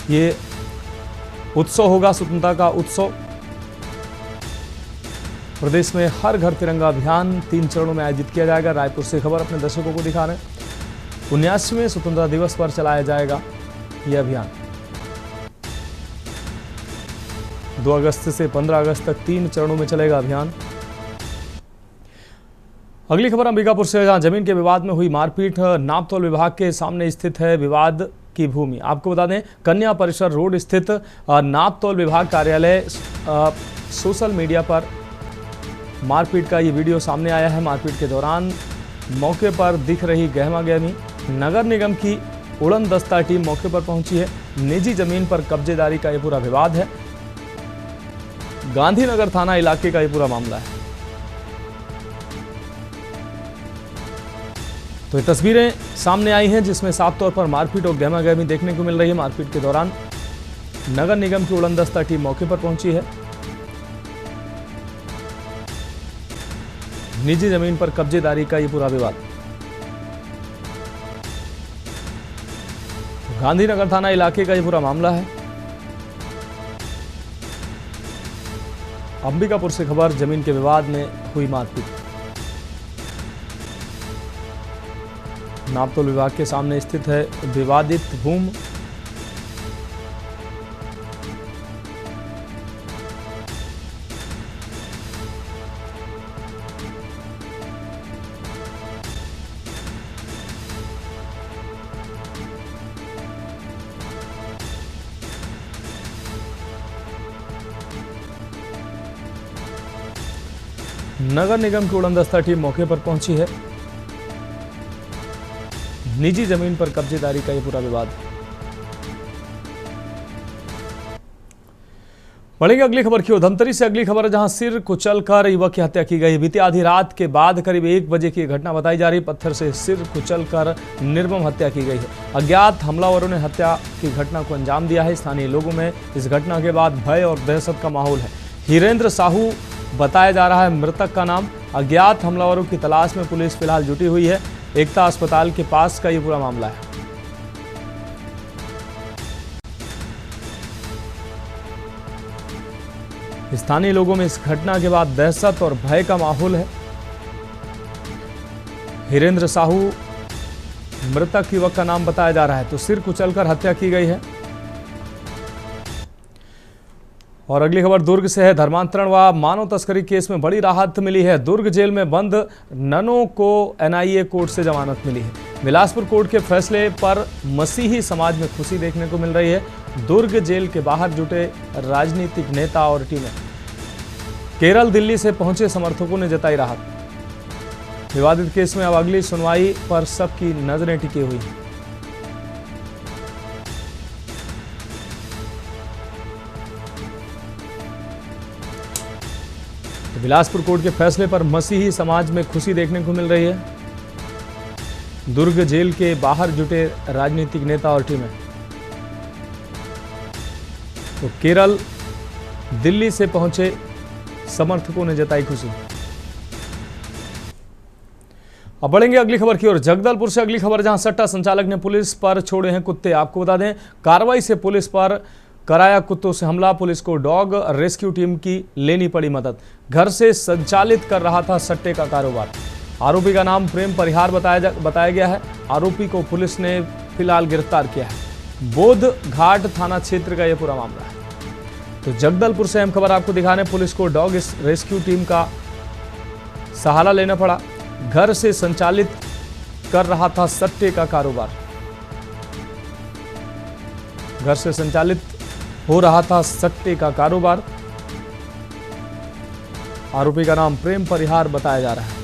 ये उत्सव होगा, स्वतंत्रता का उत्सव। प्रदेश में हर घर तिरंगा अभियान 3 चरणों में आयोजित किया जाएगा। रायपुर से खबर अपने दर्शकों को दिखा रहे हैं। 19वें स्वतंत्रता दिवस पर चलाया जाएगा यह अभियान। 2 अगस्त से 15 अगस्त तक 3 चरणों में चलेगा अभियान। अगली खबर अंबिकापुर से, जहां जमीन के विवाद में हुई मारपीट। नापतोल विभाग के सामने स्थित है विवाद की भूमि। आपको बता दें, कन्या परिसर रोड स्थित नापतोल विभाग कार्यालय सोशल मीडिया पर मारपीट का ये वीडियो सामने आया है। मारपीट के दौरान मौके पर दिख रही गहमागहमी। नगर निगम की उड़न दस्ता टीम मौके पर पहुंची है। निजी जमीन पर कब्जेदारी का ये पूरा विवाद है। गांधीनगर थाना इलाके का ये पूरा मामला है। तो ये तस्वीरें सामने आई हैं जिसमें साफ तौर पर मारपीट और गहमागहमी देखने को मिल रही है। मारपीट के दौरान नगर निगम की उड़न दस्ता टीम मौके पर पहुंची है। निजी जमीन पर कब्जेदारी का ये पूरा विवाद। गांधीनगर थाना इलाके का ये पूरा मामला है। अंबिकापुर से खबर, जमीन के विवाद में हुई मारपीट। नापतोल विभाग के सामने स्थित है विवादित भूमि। नगर निगम की उड़नदस्ता टीम मौके पर पहुंची है। निजी जमीन पर कब्जेदारी का यह पूरा विवाद है। बढ़ेंगे अगली खबर की ओर। धमतरी से अगली खबर है, जहां सिर कुचलकर युवक की हत्या की गई। बीती आधी रात के बाद करीब 1 बजे की घटना बताई जा रही। पत्थर से सिर कुचलकर निर्मम हत्या की गई है। अज्ञात हमलावरों ने हत्या की घटना को अंजाम दिया है। स्थानीय लोगों में इस घटना के बाद भय और दहशत का माहौल है। हीरेंद्र साहू बताया जा रहा है मृतक का नाम। अज्ञात हमलावरों की तलाश में पुलिस फिलहाल जुटी हुई है। एकता अस्पताल के पास का ये पूरा मामला है। स्थानीय लोगों में इस घटना के बाद दहशत और भय का माहौल है। हीरेंद्र साहू मृतक युवक का नाम बताया जा रहा है। तो सिर कुचलकर हत्या की गई है। और अगली खबर दुर्ग से है। धर्मांतरण व मानव तस्करी केस में बड़ी राहत मिली है। दुर्ग जेल में बंद ननों को एनआईए कोर्ट से जमानत मिली है। बिलासपुर कोर्ट के फैसले पर मसीही समाज में खुशी देखने को मिल रही है। दुर्ग जेल के बाहर जुटे राजनीतिक नेता और टीमें। केरल दिल्ली से पहुंचे समर्थकों ने जताई राहत। विवादित केस में अब अगली सुनवाई पर सबकी नजरें टिकी हुई हैं। बिलासपुर कोर्ट के फैसले पर मसीही समाज में खुशी देखने को मिल रही है। दुर्ग जेल के बाहर जुटे राजनीतिक नेता और टीमें। तो केरल दिल्ली से पहुंचे समर्थकों ने जताई खुशी। अब बढ़ेंगे अगली खबर की ओर। जगदलपुर से अगली खबर, जहां सट्टा संचालक ने पुलिस पर छोड़े हैं कुत्ते। आपको बता दें, कार्रवाई से पुलिस पर कराया कुत्तों से हमला। पुलिस को डॉग रेस्क्यू टीम की लेनी पड़ी मदद। घर से संचालित कर रहा था सट्टे का कारोबार। आरोपी का नाम प्रेम परिहार बताया गया है। आरोपी को पुलिस ने फिलहाल गिरफ्तार किया है। बोध घाट थाना क्षेत्र का यह पूरा मामला है। तो जगदलपुर से अहम खबर आपको दिखाने, पुलिस को डॉग रेस्क्यू टीम का सहारा लेना पड़ा। घर से संचालित कर रहा था सट्टे का कारोबार। घर से संचालित हो रहा था सट्टे का कारोबार। आरोपी का नाम प्रेम परिहार बताया जा रहा है।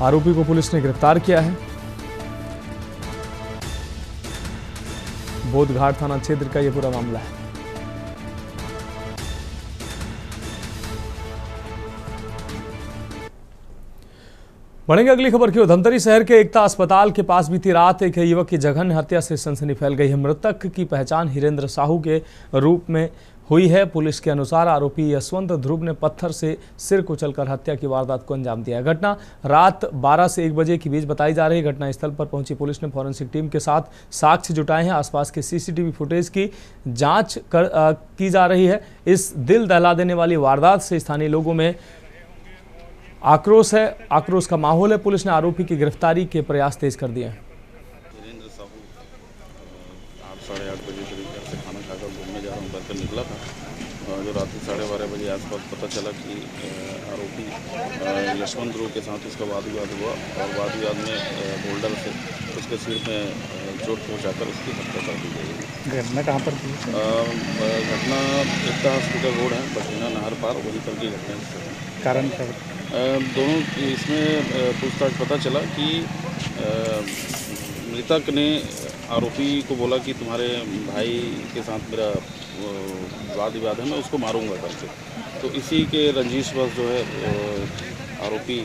आरोपी को पुलिस ने गिरफ्तार किया है। बोधघाट थाना क्षेत्र का यह पूरा मामला है। बढ़ेंगे अगली खबर की ओर। धमतरी शहर के एकता अस्पताल के पास बीती रात एक युवक की जघन्य हत्या से सनसनी फैल गई है। मृतक की पहचान हीरेंद्र साहू के रूप में हुई है। पुलिस के अनुसार आरोपी यशवंत ध्रुव ने पत्थर से सिर कुचलकर हत्या की वारदात को अंजाम दिया। घटना रात 12 से 1 बजे के बीच बताई जा रही है। घटनास्थल पर पहुंची पुलिस ने फॉरेंसिक टीम के साथ साक्ष्य जुटाए हैं। आसपास के सीसीटीवी फुटेज की जांच की जा रही है। इस दिल दहला देने वाली वारदात से स्थानीय लोगों में आक्रोश है। आक्रोश का माहौल है। पुलिस ने आरोपी की गिरफ्तारी के प्रयास तेज कर दिए हैं। हीरेंद्र साहू 8-8:30 बजे करीब घर से खाना खाकर घूमने जा रहा हूँ करके निकला था। जो रात 12:30 बजे आसपास पता चला कि आरोपी यशवंत ध्रुव के साथ उसका वाद विवाद हुआ और वाद विवाद में बोल्डर से उसके सिर में चोट पहुँचाकर उसकी हत्या कर दी गई। घटना कहाँ पर थी? घटना एकता हॉस्पिटल रोड है, बठीना नहर पार, वहीं पर की घटना है। कारण क्या? दोनों इसमें पूछताछ पता चला कि मृतक ने आरोपी को बोला कि तुम्हारे भाई के साथ मेरा वाद विवाद है, मैं उसको मारूंगा करके। तो इसी के रंजिशवश जो है आरोपी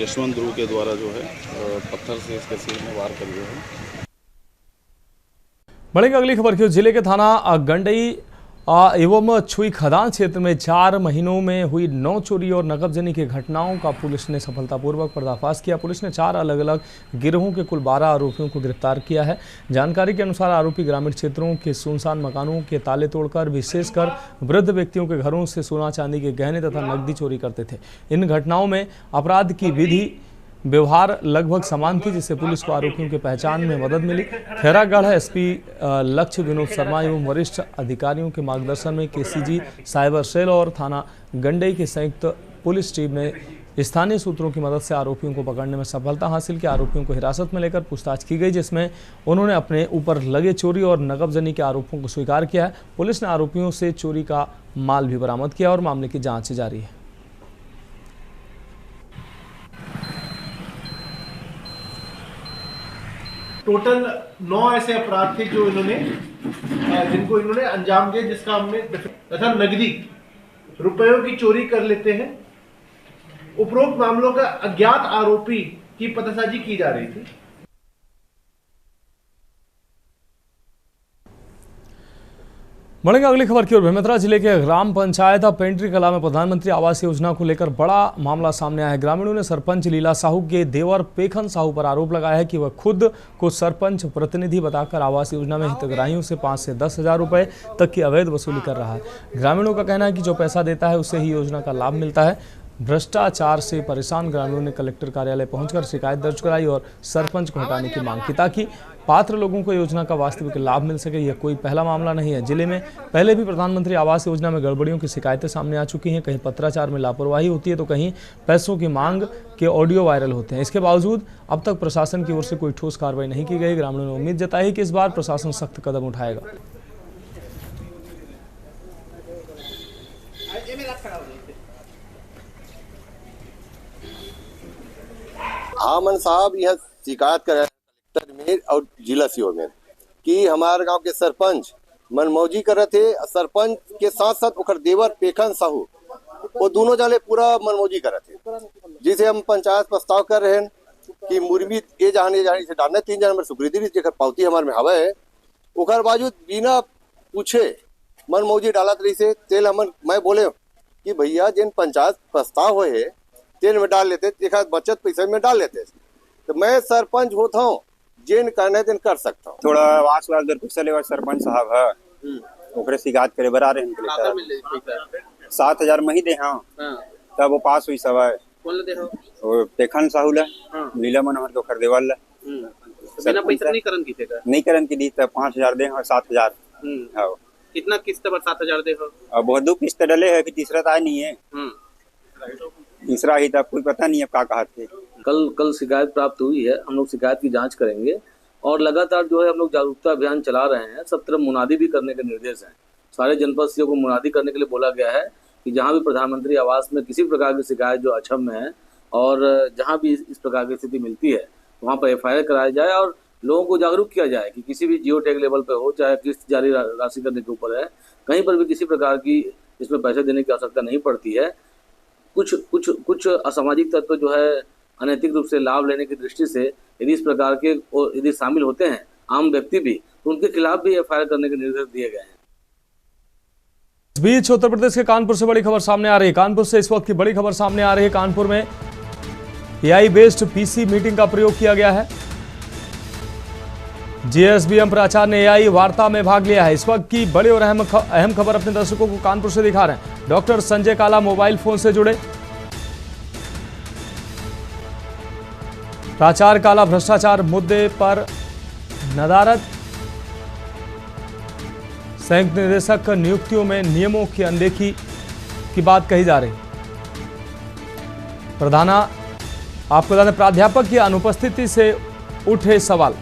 यशवंत ध्रुव के द्वारा जो है पत्थर से इसके सिर में वार कर दिया है। बढ़ेंगे अगली खबर की। जिले के थाना गंडई एवं छुई खदान क्षेत्र में 4 महीनों में हुई 9 चोरी और नकबजनी की घटनाओं का पुलिस ने सफलतापूर्वक पर्दाफाश किया। पुलिस ने 4 अलग अलग गिरोहों के कुल 12 आरोपियों को गिरफ्तार किया है। जानकारी के अनुसार आरोपी ग्रामीण क्षेत्रों के सुनसान मकानों के ताले तोड़कर विशेषकर वृद्ध व्यक्तियों के घरों से सोना चांदी के गहने तथा नकदी चोरी करते थे। इन घटनाओं में अपराध की विधि व्यवहार लगभग समान थी, जिससे पुलिस को आरोपियों की पहचान में मदद मिली। खैरागढ़ एसपी लक्ष्य विनोद शर्मा एवं वरिष्ठ अधिकारियों के मार्गदर्शन में केसीजी साइबर सेल और थाना गंडई की संयुक्त पुलिस टीम ने स्थानीय सूत्रों की मदद से आरोपियों को पकड़ने में सफलता हासिल की। आरोपियों को हिरासत में लेकर पूछताछ की गई, जिसमें उन्होंने अपने ऊपर लगे चोरी और नकबजनी के आरोपों को स्वीकार किया है। पुलिस ने आरोपियों से चोरी का माल भी बरामद किया और मामले की जाँच जारी है। टोटल 9 ऐसे अपराध थे जिनको इन्होंने अंजाम दिया, जिसका हमने तथा नगदी रुपयों की चोरी कर लेते हैं। उपरोक्त मामलों का अज्ञात आरोपी की पतासाजी की जा रही थी। बढ़ेंगे अगली खबर की ओर। बेमेतरा जिले के ग्राम पंचायत पेंट्री कला में प्रधानमंत्री आवास योजना को लेकर बड़ा मामला सामने आया है। ग्रामीणों ने सरपंच लीला साहू के देवर पेखन साहू पर आरोप लगाया है कि वह खुद को सरपंच प्रतिनिधि बताकर आवास योजना में हितग्राहियों से 5 से 10 हजार रुपए तक की अवैध वसूली कर रहा है। ग्रामीणों का कहना है कि जो पैसा देता है उससे ही योजना का लाभ मिलता है। भ्रष्टाचार से परेशान ग्रामीणों ने कलेक्टर कार्यालय पहुंचकर शिकायत दर्ज कराई और सरपंच को हटाने की मांग की, ताकि पात्र लोगों को योजना का वास्तविक लाभ मिल सके। यह कोई पहला मामला नहीं है। जिले में पहले भी प्रधानमंत्री आवास योजना में गड़बड़ियों की शिकायतें सामने आ चुकी हैं। कहीं पत्राचार में लापरवाही होती है तो कहीं पैसों की मांग के ऑडियो वायरल होते हैं। इसके बावजूद अब तक प्रशासन की ओर से कोई ठोस कार्रवाई नहीं की गई। ग्रामीणों ने उम्मीद जताई कि इस बार प्रशासन सख्त कदम उठाएगा। आमन साहब यह शिकायत कर कलेक्टर में और जिला सीओ में कि हमारे गांव के सरपंच मनमौजी कर रहे थे। सरपंच के साथ साथ उखर देवर पेखन साहू वो दोनों जाले पूरा मनमौजी कर रहे थे, जिसे हम पंचायत प्रस्ताव कर रहे हैं कि मुर्मी ये जहानी से डालने 3 जन सुकृति जेकर पावती हमारे में हवा है। उखर बावजूद बिना पूछे मनमौजी डालत रही से तेल हमन मैं बोले कि भैया जिन पंचायत प्रस्ताव हुए है तेल में डाल लेते, एक बचत पैसे में डाल लेते। तो मैं सरपंच होता हूँ, जिन करने दिन कर सकता हूँ। थोड़ा आवास वाला सरपंच साहब है ओकरे शिकायत करे बरा रहे हैं 7,000 मही दे। हाँ तब वो पास हुई सब है पेखन साहू लीला मनोहर को खरीदेवाल बिना पैसा नहीं करन की दी तब 5,000 दे और 7,000। कितना किस्त पर 7,000 दे हो? अब बहुत 2 किस्त डले है कि तीसरा तो नहीं है। तीसरा ही तब कोई पता नहीं है क्या कहा थे। कल शिकायत प्राप्त हुई है, हम लोग शिकायत की जांच करेंगे और लगातार जो है हम लोग जागरूकता अभियान चला रहे हैं। सब तरफ मुनादी भी करने के निर्देश हैं। सारे जनपद सीओ को मुनादी करने के लिए बोला गया है कि जहां भी प्रधानमंत्री आवास में किसी प्रकार की शिकायत जो अक्षम है और जहां भी इस प्रकार की स्थिति मिलती है वहां पर FIR कराया जाए और लोगों को जागरूक किया जाए कि किसी भी जियो टैग लेवल पर हो, चाहे किस्त जारी राशि करने के ऊपर है, कहीं पर भी किसी प्रकार की इसमें पैसे देने की आवश्यकता नहीं पड़ती है। कुछ असामाजिक तत्व जो है अनैतिक रूप से लाभ लेने की दृष्टि से यदि इस प्रकार के और यदि शामिल होते हैं आम व्यक्ति भी, तो उनके खिलाफ भी FIR करने के निर्देश दिए गए हैं। इस बीच उत्तर प्रदेश के कानपुर से बड़ी खबर सामने आ रही है। कानपुर से इस वक्त की बड़ी खबर सामने आ रही है। कानपुर में AI बेस्ड PC मीटिंग का प्रयोग किया गया है। JSBM प्राचार्य ने AI वार्ता में भाग लिया है। इस वक्त की बड़ी और अहम खबर अपने दर्शकों को कानपुर से दिखा रहे हैं। डॉक्टर संजय काला मोबाइल फोन से जुड़े। प्राचार्य काला भ्रष्टाचार मुद्दे पर नदारद। संयुक्त निदेशक नियुक्तियों में नियमों की अनदेखी की बात कही जा रही। आपको बता दें प्राध्यापक की अनुपस्थिति से उठे सवाल।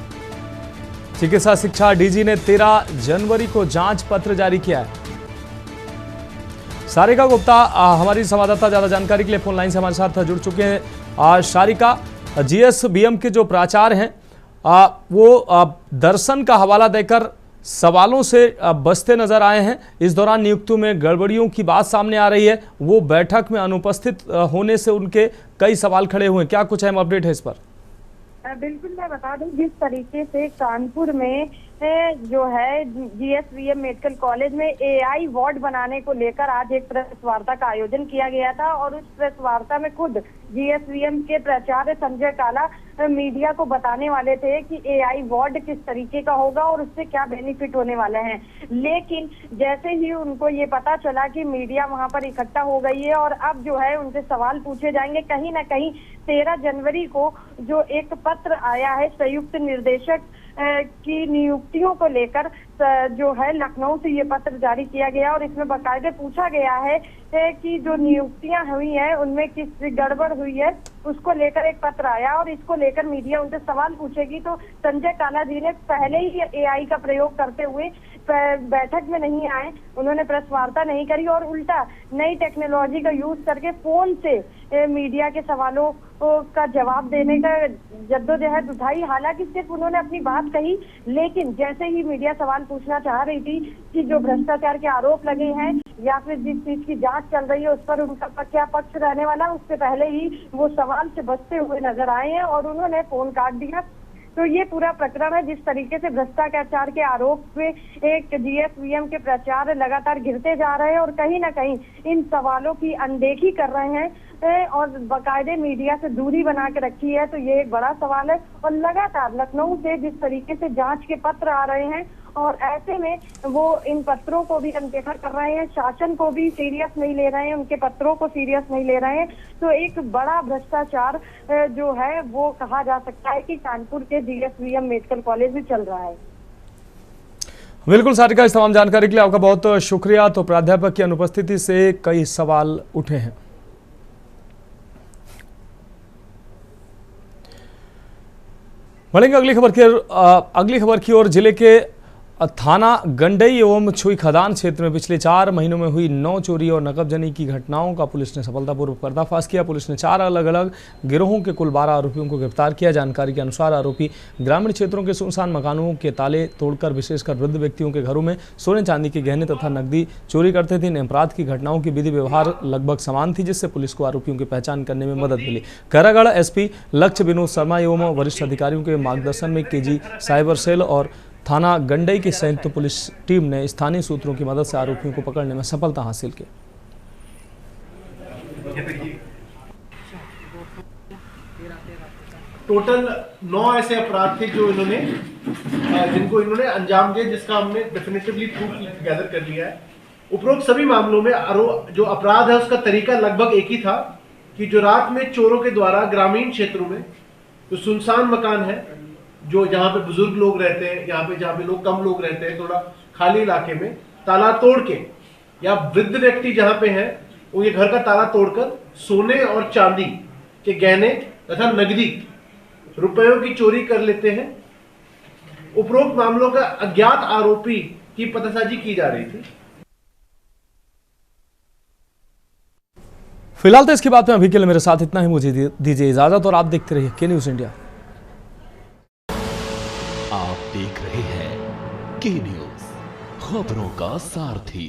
चिकित्सा शिक्षा DG ने 13 जनवरी को जांच पत्र जारी किया है। सारिका गुप्ता हमारी संवाददाता ज्यादा जानकारी के लिए फोन लाइन से हमारे साथ जुड़ चुके हैं। सारिका, JSBM के जो प्राचार्य हैं वो दर्शन का हवाला देकर सवालों से बचते नजर आए हैं। इस दौरान नियुक्तियों में गड़बड़ियों की बात सामने आ रही है। वो बैठक में अनुपस्थित होने से उनके कई सवाल खड़े हुए हैं। क्या कुछ अहम अपडेट है इस पर? बिल्कुल, मैं बता दूं जिस तरीके से कानपुर में जो है जीएसवीएम मेडिकल कॉलेज में एआई वार्ड बनाने को लेकर आज एक प्रेस वार्ता का आयोजन किया गया था और उस प्रेस वार्ता में खुद जीएसवीएम के प्राचार्य संजय काला मीडिया को बताने वाले थे कि एआई वार्ड किस तरीके का होगा और उससे क्या बेनिफिट होने वाले हैं। लेकिन जैसे ही उनको ये पता चला कि मीडिया वहां पर इकट्ठा हो गई है और अब जो है उनसे सवाल पूछे जाएंगे, कहीं ना कहीं 13 जनवरी को जो एक पत्र आया है संयुक्त निर्देशक की नियुक्तियों को लेकर जो है लखनऊ से ये पत्र जारी किया गया और इसमें बाकायदे पूछा गया है कि जो नियुक्तियां हुई हैं उनमें किस गड़बड़ हुई है, उसको लेकर एक पत्र आया और इसको लेकर मीडिया उनसे सवाल पूछेगी। तो संजय काला जी ने पहले ही एआई का प्रयोग करते हुए बैठक में नहीं आए, उन्होंने प्रेस वार्ता नहीं करी और उल्टा नई टेक्नोलॉजी का यूज करके फोन से मीडिया के सवालों का जवाब देने का जद्दोजहद उठाई। हालांकि सिर्फ उन्होंने अपनी बात कही, लेकिन जैसे ही मीडिया सवाल पूछना चाह रही थी कि जो भ्रष्टाचार के आरोप लगे हैं या फिर जिस चीज की जांच चल रही है उस पर उनका क्या पक्ष रहने वाला, उससे पहले ही वो सवाल से बचते हुए नजर आए हैं और उन्होंने फोन काट दिया। तो ये पूरा प्रकरण है जिस तरीके से भ्रष्टाचार के आरोप में एक जीएसवीएम के प्राचार्य लगातार गिरते जा रहे हैं और कहीं ना कहीं इन सवालों की अनदेखी कर रहे हैं और बाकायदे मीडिया से दूरी बना के रखी है। तो ये एक बड़ा सवाल है और लगातार लखनऊ से जिस तरीके से जांच के पत्र आ रहे हैं और ऐसे में वो इन पत्रों को भी अनदेखा कर रहे हैं, शासन को भी सीरियस नहीं ले रहे हैं, उनके पत्रों को सीरियस नहीं ले रहे हैं। तो एक बड़ा भ्रष्टाचार जो है वो कहा जा सकता है कि कानपुर के जीएसवीएम मेडिकल कॉलेज में चल रहा है। बिल्कुल सारिका, इस तमाम जानकारी के लिए आपका बहुत शुक्रिया। तो प्राध्यापक की अनुपस्थिति से कई सवाल उठे हैं। बढ़ेंगे अगली खबर की ओर। जिले के थाना गंडई एवं छुई खदान क्षेत्र में पिछले 4 महीनों में हुई 9 चोरी और नकबजनी की घटनाओं का पुलिस ने सफलतापूर्वक पर्दाफाश किया। पुलिस ने 4 अलग अलग गिरोहों के कुल 12 आरोपियों को गिरफ्तार किया। जानकारी के अनुसार आरोपी ग्रामीण क्षेत्रों के सुनसान मकानों के ताले तोड़कर विशेषकर वृद्ध व्यक्तियों के घरों में सोने चांदी के गहने तथा नकदी चोरी करते थे। इन अपराध की घटनाओं की विधि व्यवहार लगभग समान थी, जिससे पुलिस को आरोपियों की पहचान करने में मदद मिली। कारागढ़ एसपी लक्ष्य विनोद शर्मा एवं वरिष्ठ अधिकारियों के मार्गदर्शन में केजी साइबर सेल और थाना गंडई की संयुक्त पुलिस टीम ने स्थानीय सूत्रों की मदद से आरोपियों को पकड़ने में सफलता हासिल की। टोटल 9 ऐसे अपराध थे जो जिनको इन्होंने अंजाम दिया, जिसका हमने डेफिनेटिवली प्रूफ गैदर कर लिया है। उपरोक्त सभी मामलों में जो अपराध है उसका तरीका लगभग एक ही था कि जो रात में चोरों के द्वारा ग्रामीण क्षेत्रों में जो सुनसान मकान है, जो जहाँ पे बुजुर्ग लोग रहते हैं, जहाँ पे लोग कम लोग रहते हैं, थोड़ा खाली इलाके में ताला तोड़ के या वृद्ध व्यक्ति जहाँ पे हैं उनके घर का ताला तोड़कर सोने और चांदी के गहने तथा नकदी रुपयों की चोरी कर लेते हैं। उपरोक्त मामलों का अज्ञात आरोपी की पतासाजी की जा रही थी। फिलहाल तो इसके बाद में अभी के लिए मेरे साथ इतना ही। मुझे दीजिए इजाजत और आप देखते रहिए के न्यूज़ इंडिया। आप देख रहे हैं के न्यूज़, खबरों का सारथी।